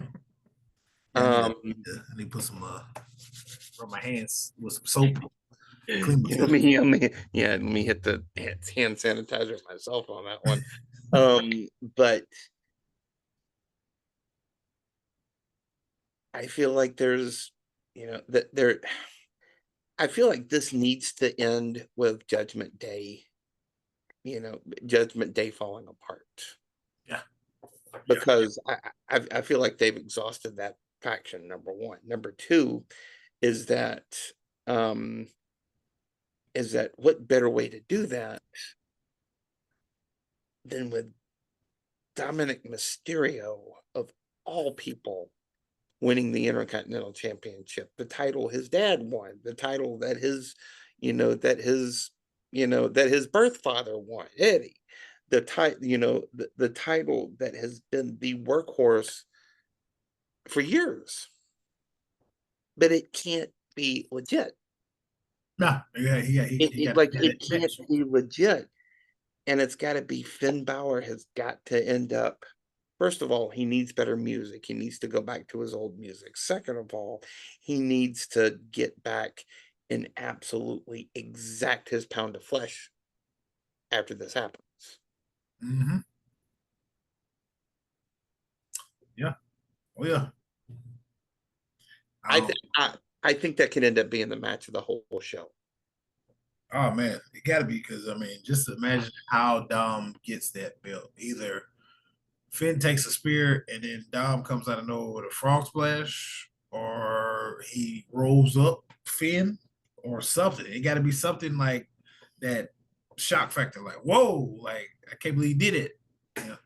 Yeah, Um, I need to put some rub my hands with some soap, clean let myself. let me hit the hand sanitizer myself on that one. But I feel like there's, that there. I feel like this needs to end with Judgment Day. Judgment Day falling apart Yeah, yeah. because I feel like they've exhausted that faction. Number one. Number two is that um what better way to do that than with Dominic Mysterio of all people winning the Intercontinental Championship, the title his dad won, the title that his birth father won, Eddie, the title that has been the workhorse for years, but it can't be legit. No, yeah, he got It that can't match. be legit. And it's got to be Finn Balor has got to end up. First of all, he needs better music. He needs to go back to his old music. Second of all, he needs to get back and absolutely exact his pound of flesh after this happens. Mm-hmm. Yeah. Oh yeah. I think I think that can end up being the match of the whole show. Oh man, it got to be because just imagine how Dom gets that belt. Either Finn takes a spear and then Dom comes out of nowhere with a frog splash, or he rolls up Finn, or something. It got to be something like that shock factor, like whoa, like I can't believe he did it. Yeah.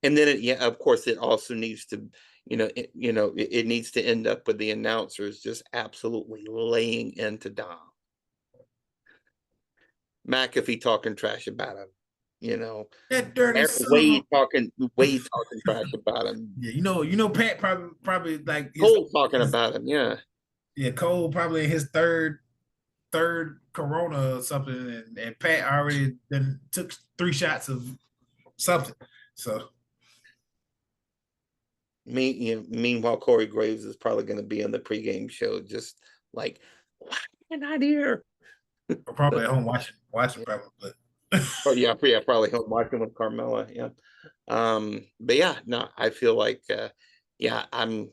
And then of course, it also needs to, it needs to end up with the announcers just absolutely laying into Dom. McAfee talking trash about him, That dirty son of a. Wade talking trash about him. Yeah, Pat probably like Cole talking about him, yeah. yeah, Cole probably in his third Corona or something, and Pat already then took 3 shots of something. So Meanwhile, Corey Graves is probably going to be on the pregame show, just like, why am I not here? probably at home watching probably, but Oh yeah, probably home watching with Carmella, yeah. But yeah, no, I feel like, yeah, I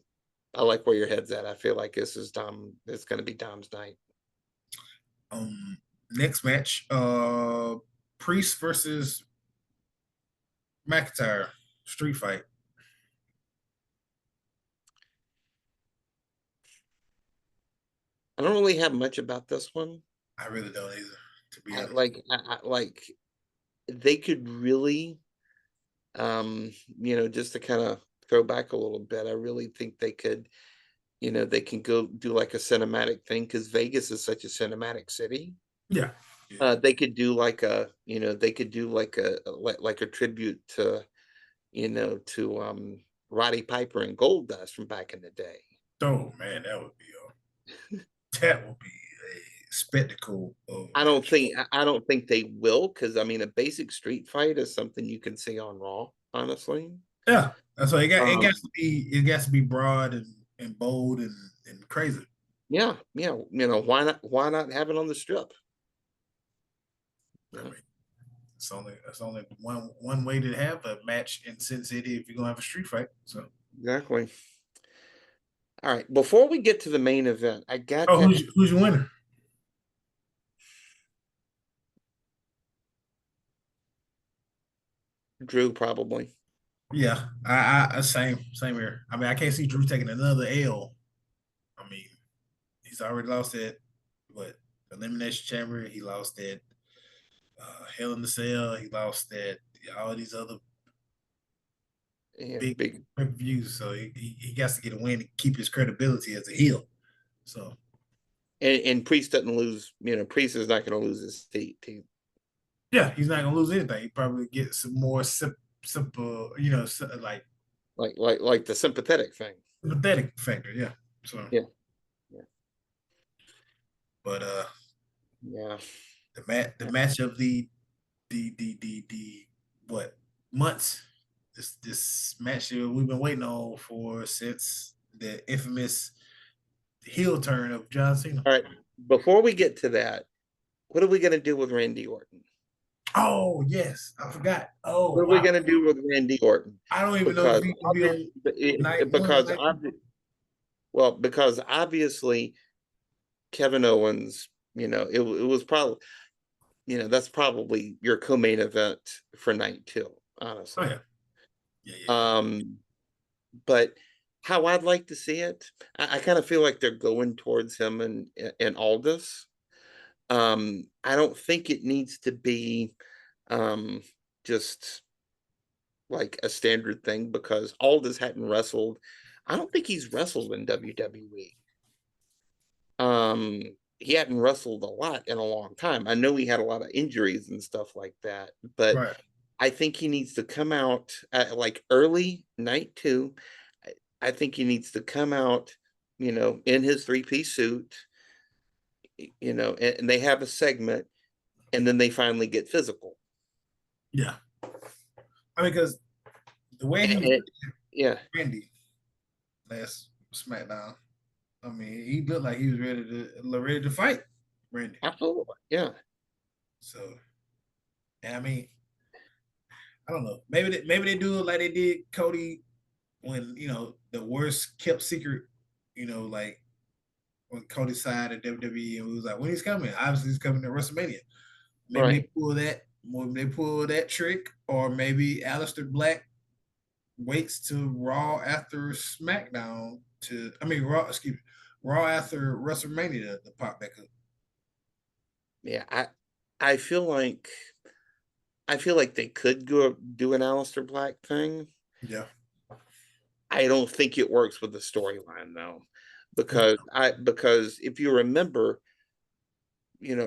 like where your head's at. I feel like this is Dom. It's going to be Dom's night. next match, Priest versus McIntyre street fight. I don't really have much about this one. I really don't either, to be I honest. like they could really, just to kind of throw back a little bit. I really think they could, they can go do like a cinematic thing because Vegas is such a cinematic city. Yeah. Yeah. They could do like they could do like a tribute to, Roddy Piper and Goldust from back in the day. Oh man, that would be a spectacle of I don't think they will because I mean a basic street fight is something you can see on Raw, honestly. yeah. That's why it Um, got to be broad and bold and crazy. yeah, why not have it on the strip? I mean, it's only one way to have a match in Sin City if you're gonna have a street fight. So Exactly. All right. Before we get to the main event, I got oh, to who's your winner? Drew probably. Yeah, I same here. I mean, I can't see Drew taking another L. I mean, he's already lost that what elimination chamber. He lost that Hell in the Cell. He lost that all these other Yeah, big big. views. So he got to get a win to keep his credibility as a heel. So And Priest doesn't lose. Priest is not going to lose his seat. Yeah, he's not gonna lose anything. He probably get some more simple, like like the sympathetic thing. sympathetic factor. Yeah. So, Yeah, yeah, but yeah. the match of the what months. This match that we've been waiting on for since the infamous heel turn of John Cena. All right. Before we get to that, what are we going to do with Randy Orton? Oh yes, I forgot. Oh What are we wow, going to do with Randy Orton? I don't even know if Because he can be on night 1 or because night 2. because obviously Kevin Owens, it was probably that's probably your co-main event for night two, Oh honestly. yeah, yeah, yeah, yeah. Um, but how I'd like to see it, I kind of feel like they're going towards him and Aldis. I don't think it needs to be just like a standard thing because Aldis hadn't wrestled. I don't think he's wrestled in WWE. Um, he hadn't wrestled a lot in a long time. I know he had a lot of injuries and stuff like that, but Right. I think he needs to come out at like early night two. I think he needs to come out, in his three-piece suit, and they have a segment and then they finally get physical. Yeah. I mean, because the way he And was yeah, Randy last SmackDown, I mean, he looked like he was ready to fight Randy. absolutely. Yeah. So, and I mean, I don't know. Maybe they do it like they did Cody when the worst kept secret. Like when Cody signed at WWE and we was like, when he's coming? Obviously, he's coming to WrestleMania. Maybe they Right. pull that. Maybe they pull that trick, or maybe Aleister Black waits to Raw after SmackDown to. I mean, Raw. Excuse me, Raw after WrestleMania to pop back up. Yeah. I feel like they could go do an Aleister Black thing. Yeah. I don't think it works with the storyline though. No. Because if you remember,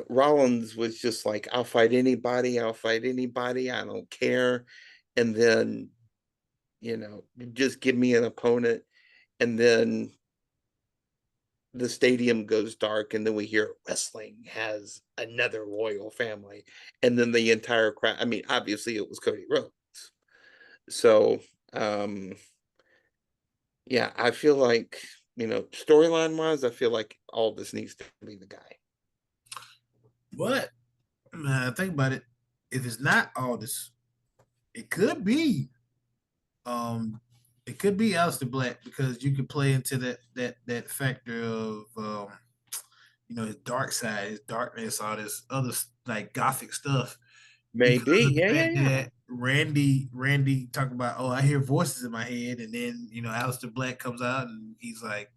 Rollins was just like, I'll fight anybody, I don't care. And then, just give me an opponent. And then the stadium goes dark, and then we hear wrestling has another royal family. And then the entire crowd, I mean, obviously it was Cody Rhodes. So yeah, I feel like, storyline wise, I feel like all this needs to be the guy. But think about it. If it's not all this, it could be. Um, it could be Aleister Black because you could play into that factor of his dark side, his darkness, all this other like gothic stuff. Because Maybe. of the Yeah, yeah, fact yeah. that Randy talk about, oh, I hear voices in my head, and then Aleister Black comes out and he's like,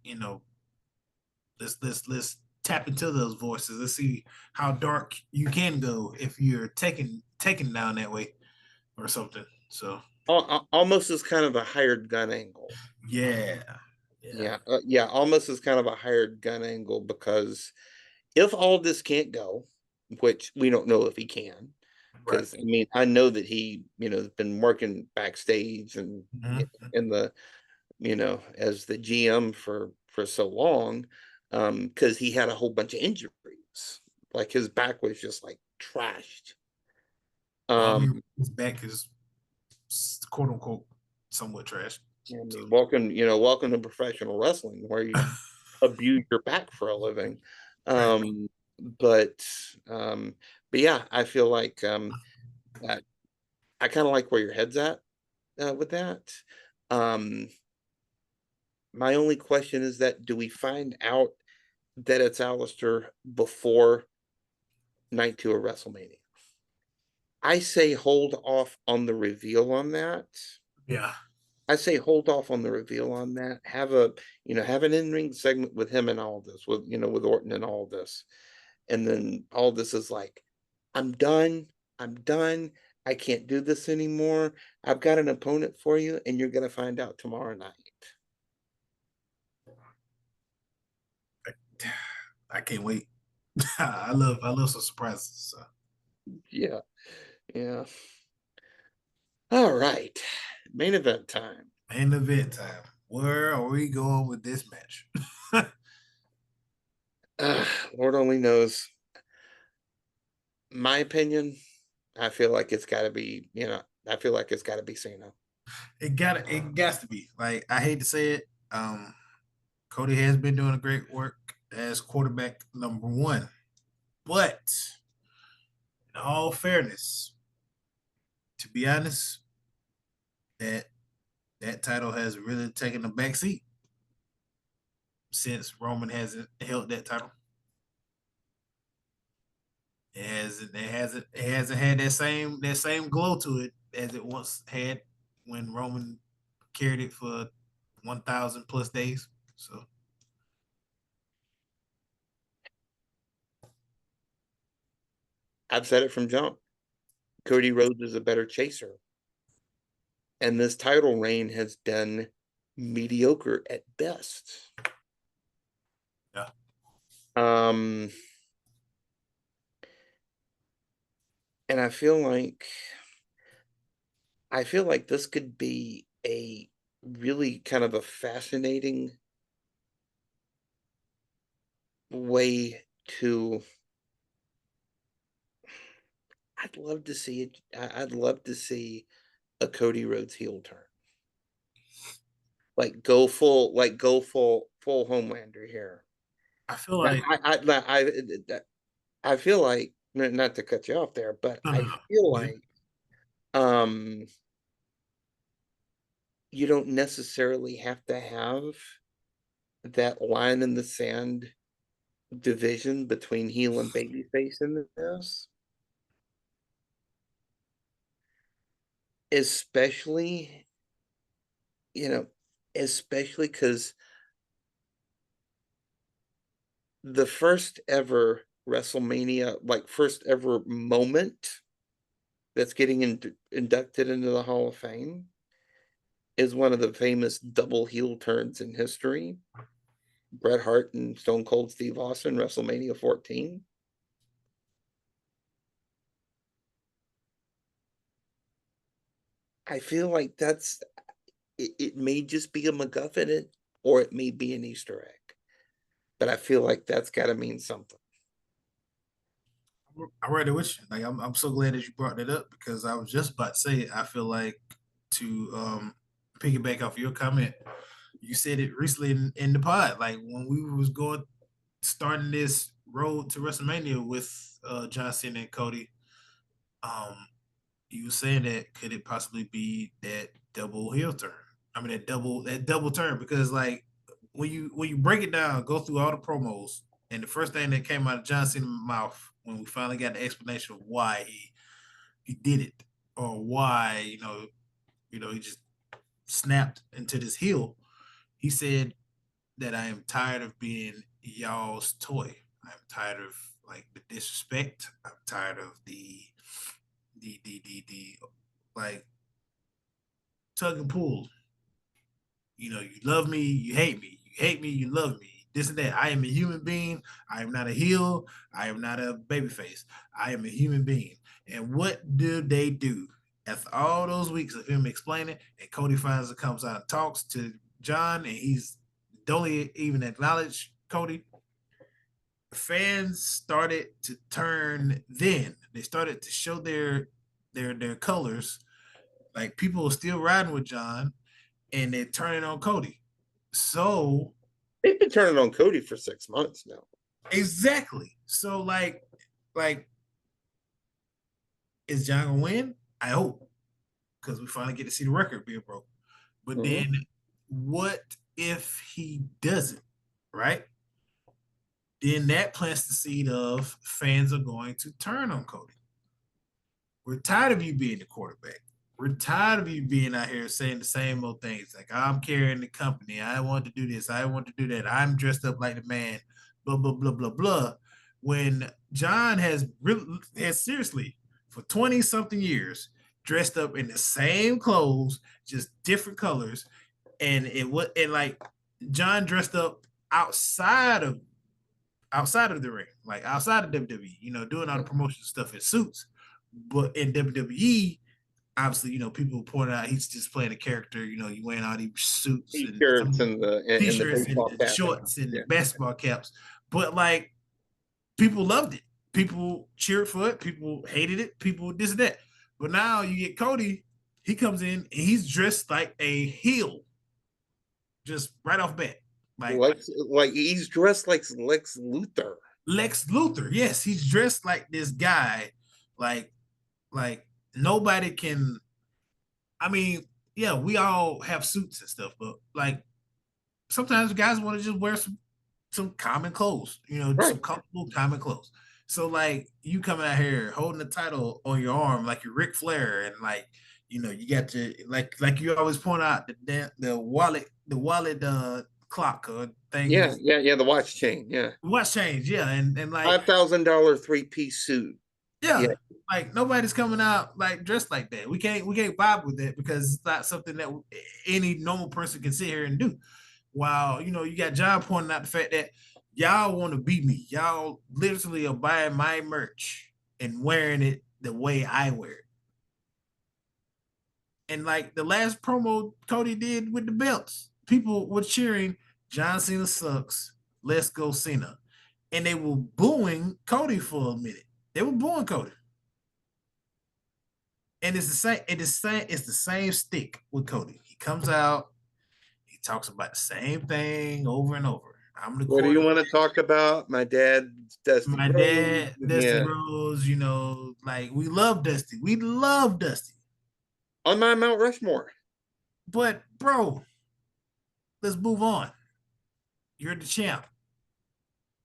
let's tap into those voices. Let's see how dark you can go if you're taken down that way or something. So Almost as kind of a hired gun angle. yeah, yeah, Yeah, yeah, almost as kind of a hired gun angle because if all this can't go, which we don't know if he can, right. because I mean, I know that he, has been working backstage and Mm-hmm. in the, as the GM for so long, because he had a whole bunch of injuries. Like his back was just like trashed. Well, I Um, mean, his back is quote unquote somewhat trash. I So mean, welcome to professional wrestling where you abuse your back for a living. right. Um, but but yeah, I feel like I, I kind of like where your head's at with that. Um, my only question is that do we find out that it's Alistair before night two of WrestleMania? I say hold off on the reveal on that. Yeah. I say hold off on the reveal on that. Have an in-ring segment with him and all this, with Orton and all this. And then all this is like, I'm done. I'm done. I can't do this anymore. I've got an opponent for you, and you're gonna find out tomorrow night. I can't wait. I love some surprises. So. Yeah. Yeah. All right. Main event time. Main event time. Where are we going with this match? Lord only knows. My opinion, I feel like it's got to be, I feel like it's got to be Cena. It got to be. Like, I hate to say it. Cody has been doing a great work as quarterback number one. But in all fairness, to be honest, that that title has really taken a back seat since Roman hasn't held that title. It hasn't had that same glow to it as it once had when Roman carried it for 1,000 plus days. So I've said it from jump. Cody Rhodes is a better chaser. And this title reign has been mediocre at best. yeah, Um, and I feel like this could be a really kind of a fascinating way to I'd love to see it. I'd love to see a Cody Rhodes heel turn. Full Homelander here. I feel Now, like I feel like not to cut you off there, but no, no, I no. feel Yeah. like um you don't necessarily have to have that line in the sand division between heel and babyface in this, especially, you know, especially because the first ever WrestleMania, like first ever moment that's getting inducted into the Hall of Fame, is one of the famous double heel turns in history. Bret Hart and Stone Cold Steve Austin, WrestleMania 14. I feel like it may just be a MacGuffin, or it may be an Easter egg, but I feel like that's got to mean something. I'm right there with you. Like I'm so glad that you brought that up because I was just about to say I feel like to piggyback off your comment, you said it recently in the pod. Like when we was going starting this road to WrestleMania with John Cena and Cody, um, you were saying that could it possibly be that double heel turn? I mean that double turn because like when you break it down, go through all the promos, and the first thing that came out of John Cena's mouth when we finally got the explanation of why he did it or why he just snapped into this heel. He said that I am tired of being y'all's toy. I'm tired of like the disrespect. I'm tired of the like tug and pull. You love me, you hate me. You hate me, you love me. This and that. I am a human being. I am not a heel. I am not a babyface. I am a human being. And what do they do? After all those weeks of him explaining, and Cody finally comes out and talks to John, and he's don't even acknowledge Cody. Fans started to turn. Then they started to show their colors. Like people were still riding with John, and they're turning on Cody. So They've been turning on Cody for 6 months now. exactly. So like is John gonna win? I hope because we finally get to see the record being broke. But Mhm. then what if he doesn't? Right? Then that plants the seed of fans are going to turn on Cody. We're tired of you being the quarterback. We're tired of you being out here saying the same old things like I'm carrying the company. I want to do this. I want to do that. I'm dressed up like the man. Blah blah blah blah blah. When John has seriously for 20 something years dressed up in the same clothes, just different colors, and like John dressed up outside of the ring, like outside of WWE, doing all the promotion stuff in suits. But in WWE, obviously, people point out he's just playing a character. You wearing all these suits and T-shirts some and the t-shirts and baseball cap. shorts and Yeah. basketball caps. But like people loved it. People cheered for it. People hated it. People this and that. But now you get Cody. He comes in and he's dressed like a heel, just right off bat, Like he's dressed like Lex Luthor. Lex Luthor. Yes, he's dressed like this guy. Like like nobody can. I mean, yeah, we all have suits and stuff, but like sometimes guys want to just wear some common clothes, Right. some comfortable common clothes. So like you coming out here holding the title on your arm like you're Ric Flair, and like you got to like you always point out the wallet clock or thing Yeah, is yeah. The watch chain. Yeah. watch change, yeah, and like $5,000 3-piece suit. Yeah. yeah, like nobody's coming out like dressed like that. We can't vibe with that because it's not something that any normal person can sit here and do. While you got John pointing out the fact that y'all want to beat me, y'all literally are buying my merch and wearing it the way I wear it. And like the last promo Cody did with the belts, people were cheering John Cena sucks, let's go Cena, and they were booing Cody for a minute. They were booing Cody. And it's the same. It's the same stick with Cody. He comes out. He talks about the same thing over and over. I'm the What do you quarterback. want to talk about? My dad, Dusty My Rhodes. dad, Dusty Yeah. Rose. Like we love Dusty. We love Dusty. On my Mount Rushmore. But bro, let's move on. You're the champ.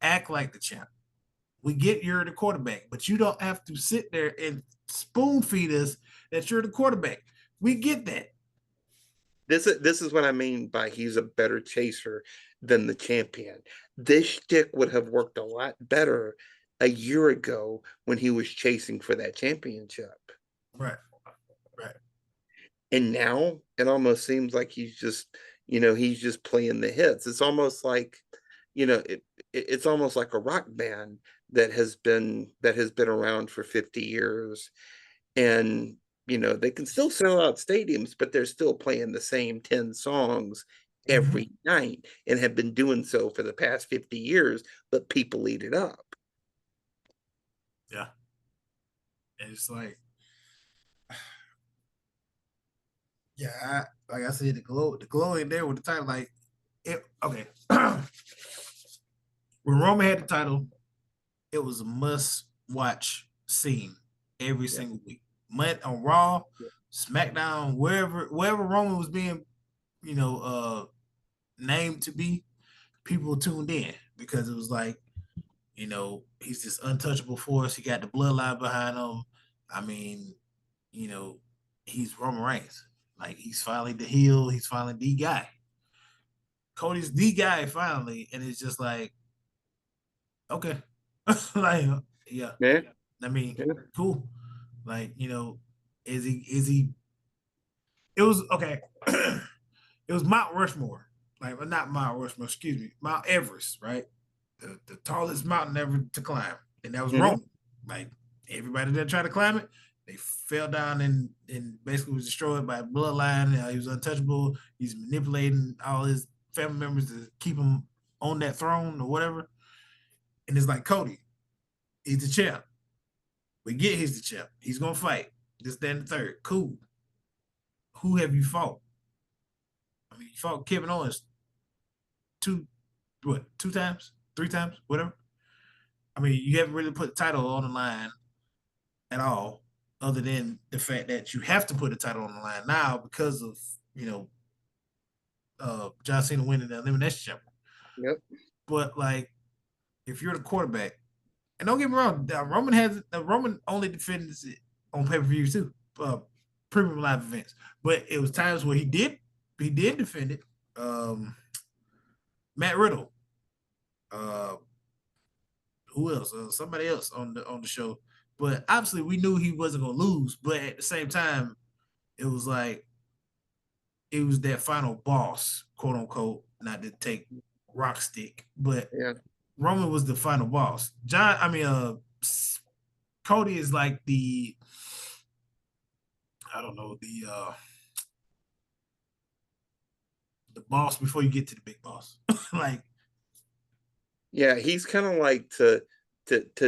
Act like the champ. We get you're the quarterback, but you don't have to sit there and spoon feed us that you're the quarterback. We get that. This is what I mean by he's a better chaser than the champion. This shtick would have worked a lot better a year ago when he was chasing for that championship. Right. Right. And now it almost seems like he's just playing the hits. It's almost like, it's almost like a rock band that has been around for 50 years. And they can still sell out stadiums, but they're still playing the same 10 songs Mm-hmm. every night and have been doing so for the past 50 years, but people eat it up. Yeah. And it's like, yeah, like I said, the glow in there with the title, like it okay. When Roman had the title, it was a must watch scene every Yeah. single week. On Raw, SmackDown, wherever Roman was being, you know, named to be, people tuned in because it was like, he's this untouchable force. He got the bloodline behind him. I mean, you know, he's Roman Reigns. Like he's finally the heel. He's finally the guy. Cody's the guy finally, and it's just like, okay, like yeah. Yeah. I mean, Yeah. cool. Like is he? Is he? It was okay. It was Mount Rushmore, like not Mount Rushmore. Excuse me, Mount Everest, right? The tallest mountain ever to climb, and that was Mhm. Rome. Like everybody that tried to climb it, they fell down and basically was destroyed by a bloodline. He was untouchable. He's manipulating all his family members to keep him on that throne or whatever. And it's like Cody, he's the champ. We get he's the champ. He's gonna fight. This, then the third. Cool. Who have you fought? I mean, you fought Kevin Owens two times, three times, whatever. I mean, you haven't really put the title on the line at all, other than the fact that you have to put the title on the line now because of you know John Cena winning the elimination chamber. Yep. But like, if you're the quarterback, and don't get me wrong, Roman only defends it on pay per view too, premium live events. But it was times where he did defend it. Matt Riddle, uh, who else? Somebody else on the show. But obviously, we knew he wasn't gonna lose. But at the same time, it was like it was that final boss, quote unquote. Not to take rock stick, but Yeah. Roman was the final boss. Cody is like the I don't know, the boss before you get to the big boss. Like, Yeah, he's kind of like to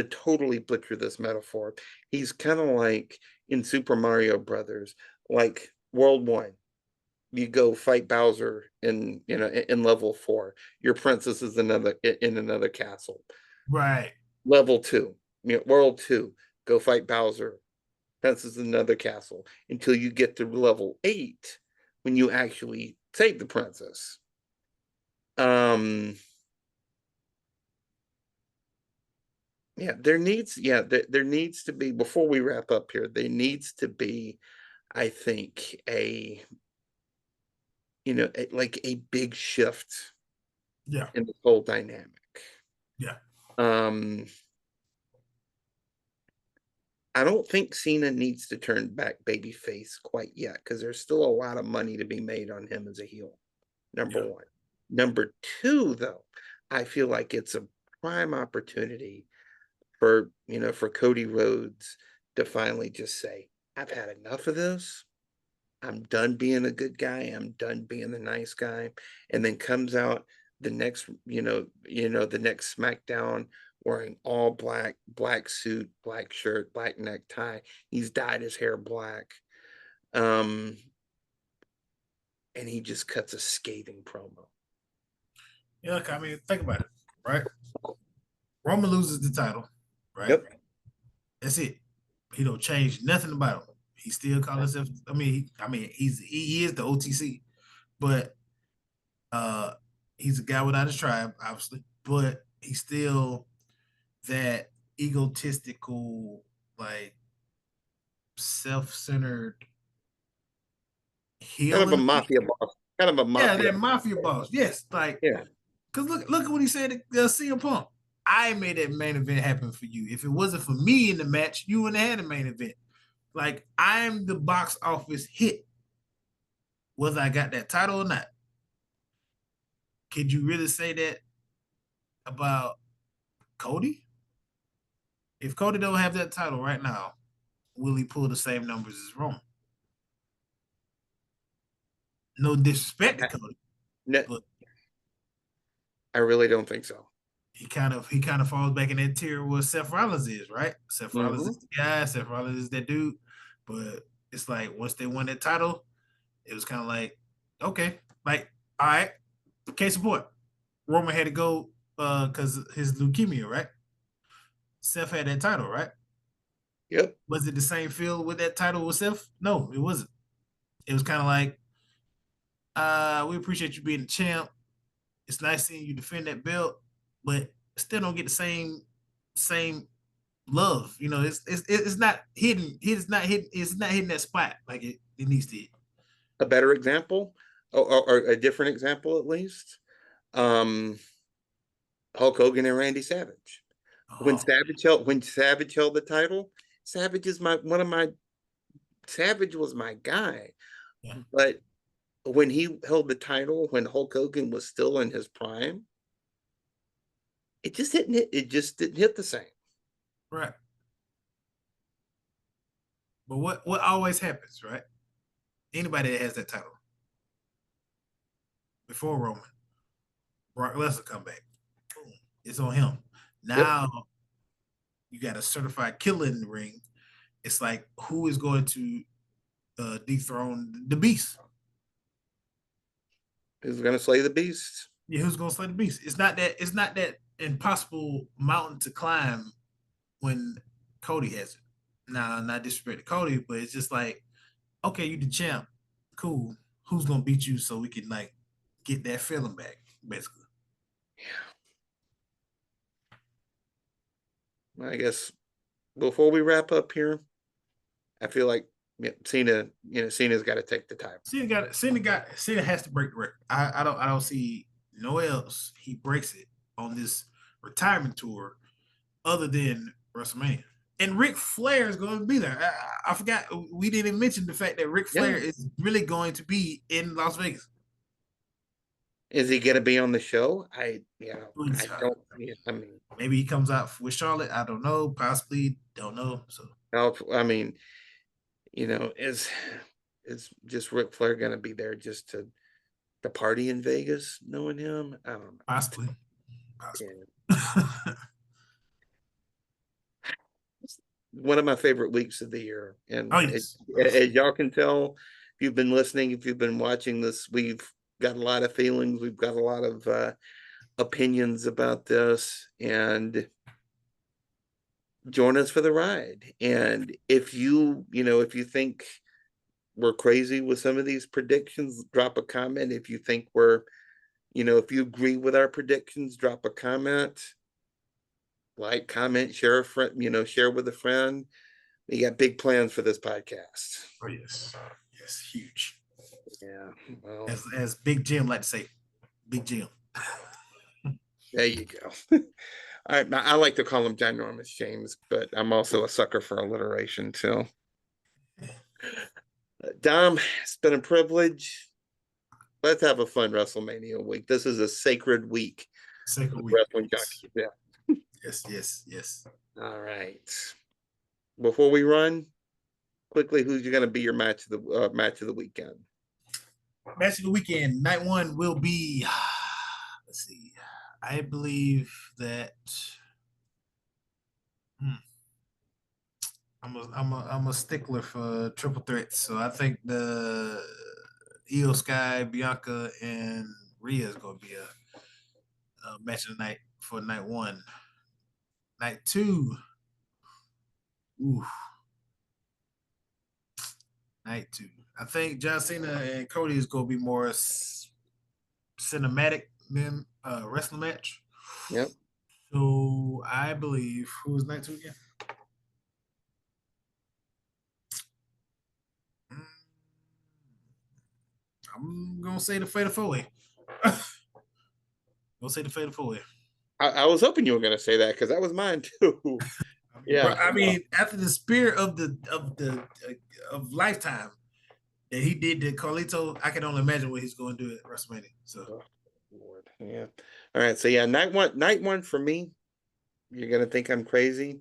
totally butcher this metaphor. He's kind of like in Super Mario Brothers, like World 1. You go fight Bowser in level 4. Your princess is in another castle. right. Level 2, World 2, go fight Bowser. Princess in another castle until you get to level 8 when you actually save the princess. Um there needs to be, before we wrap up here, there needs to be, I think, like a big shift Yeah. in the whole dynamic. Yeah. um I don't think Cena needs to turn back babyface quite yet, because there's still a lot of money to be made on him as a heel. Number Yeah. one. Number two, though, I feel like it's a prime opportunity for Cody Rhodes to finally just say, I've had enough of this. I'm done being a good guy. I'm done being the nice guy. And then comes out the next SmackDown wearing all black, black suit, black shirt, black necktie. He's dyed his hair black. Um, and he just cuts a scathing promo. Yeah. I mean, think about it, right? Roman loses the title, right? Yep. That's it. He don't change nothing about him. He still call himself. He is the OTC, but uh, he's a guy without his tribe, obviously. But he's still that egotistical, like self-centered Kind heel of a in a way. mafia boss. Kind of a Yeah, mafia. that mafia boss. Yes, like Yeah. because look at what he said to CM Punk. I made that main event happen for you. If it wasn't for me in the match, you wouldn't have had a main event. Like I'm the box office hit, whether I got that title or not. Could you really say that about Cody? If Cody don't have that title right now, will he pull the same numbers as Roman? No disrespect to I, Cody, no, but I really don't think so. he kind of falls back in that tier where Seth Rollins is, right? Seth Rollins Hmm. is the guy, Seth Rollins is that dude. But it's like once they won that title, it was kind of like, okay, like, all right, case in point, Roman had to go because his leukemia, right? Seth had that title, right? Yep. Was it the same feel with that title with Seth? No, it wasn't. It was kind of like, we appreciate you being the champ. It's nice seeing you defend that belt, but still don't get the same love. You know, it's not hidden. It's not hidden. It's not hitting that spot like it needs to hit. A better example, or a different example at least. Um, Hulk Hogan and Randy Savage. Oh, When Savage held the title, Savage is my one of my Savage was my guy. yeah, But when he held the title, when Hulk Hogan was still in his prime, it just didn't hit the same. right. But what always happens, right? Anybody that has that title before Roman, Brock Lesnar come back. Boom, it's on him. Yep. Now you got a certified killer in the ring. It's like who is going to dethrone the beast? Who's gonna slay the beast? Yeah, who's going to slay the beast? It's not that impossible mountain to climb when Cody has it. Now, not disrespect to Cody, but it's just like, okay, you the champ, cool. Who's gonna beat you so we can like get that feeling back, basically. I guess before we wrap up here, I feel like Cena's got to take the title. Cena has to break the record. I don't see no else he breaks it on this retirement tour other than WrestleMania. And Ric Flair is going to be there. I forgot we didn't mention the fact that Ric Yeah. Flair is really going to be in Las Vegas. Is he gonna be on the show? I Uh, don't. Yeah, I mean, Maybe he comes out with Charlotte. I don't know. Possibly don't know. So no, I mean, is just Ric Flair gonna be there just to party in Vegas, knowing him? I don't know. Possibly. Yeah. Possibly. One of my favorite weeks of the year. Oh, And yes. as y'all can tell, if you've been listening, if you've been watching this, we've got a lot of feelings. We've got a lot of opinions about this. And join us for the ride. And if you think we're crazy with some of these predictions, drop a comment. If you think if you agree with our predictions, drop a comment. Like, comment, share a friend, share with a friend. We got big plans for this podcast. Oh, yes. Yes, huge. Yeah. Well, As Big Jim like to say, Big Jim. there you go. I like to call him ginormous James, but I'm also a sucker for alliteration too. Dom, it's been a privilege. Let's have a fun WrestleMania week. This is a sacred week. Second week. Wrestling junkies. Yeah. Yes, yes, yes. All right. Before we run, quickly, who's going to be your match of the weekend? Match of the weekend, night one will be. Let's see. I believe that. I'm a stickler for triple threats, so I think the Io Sky, Bianca, and Rhea is going to be a match of the night for night one. Night two. Ooh. Night two. I think John Cena and Cody is going to be more cinematic than wrestling match. Yep. So I believe who was night two again? I'm gonna say the Fatal Four Way. Gonna say the Fatal Four Way. I was hoping you were going to say that because that was mine too. Yeah. I mean, after the spirit of Lifetime that he did to Carlito, I can only imagine what he's going to do at WrestleMania. So, oh, Lord. Yeah. All right. So yeah, night one for me. You're going to think I'm crazy,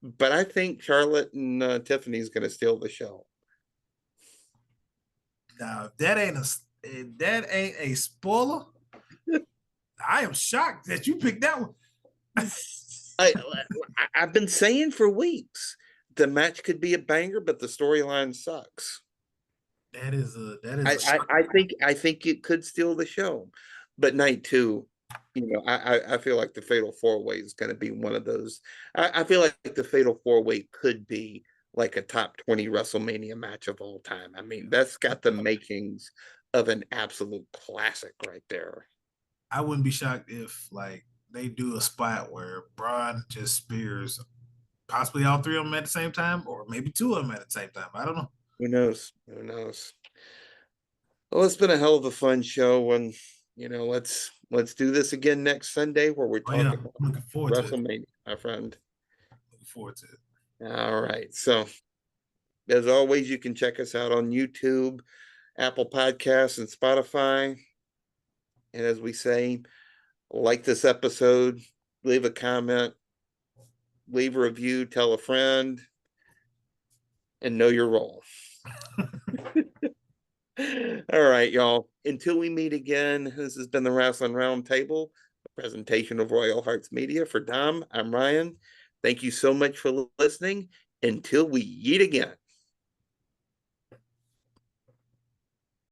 but I think Charlotte and Tiffany's going to steal the show. now if that ain't a spoiler, I am shocked that you picked that one. I've been saying for weeks the match could be a banger, but the storyline sucks. That is a I think it could steal the show, but night two, I feel like the Fatal Four Way is going to be one of those. I feel like the Fatal Four Way could be like a top 20 WrestleMania match of all time. I mean, that's got the makings of an absolute classic right there. I wouldn't be shocked if like they do a spot where Braun just spears possibly all three of them at the same time, or maybe two of them at the same time. I don't know. Who knows? Who knows? Well, it's been a hell of a fun show, and let's do this again next Sunday where we Oh talk yeah, about I'm looking forward to it. WrestleMania, my friend. Looking forward to it. All right. So, as always, you can check us out on YouTube, Apple Podcasts, and Spotify. And as we say, like this episode, leave a comment, leave a review, tell a friend, and know your role. All right, y'all. Until we meet again, this has been the Wrestling Roundtable, a presentation of Royal Hearts Media. For Dom, I'm Ryan. Thank you so much for listening. Until we yeet again.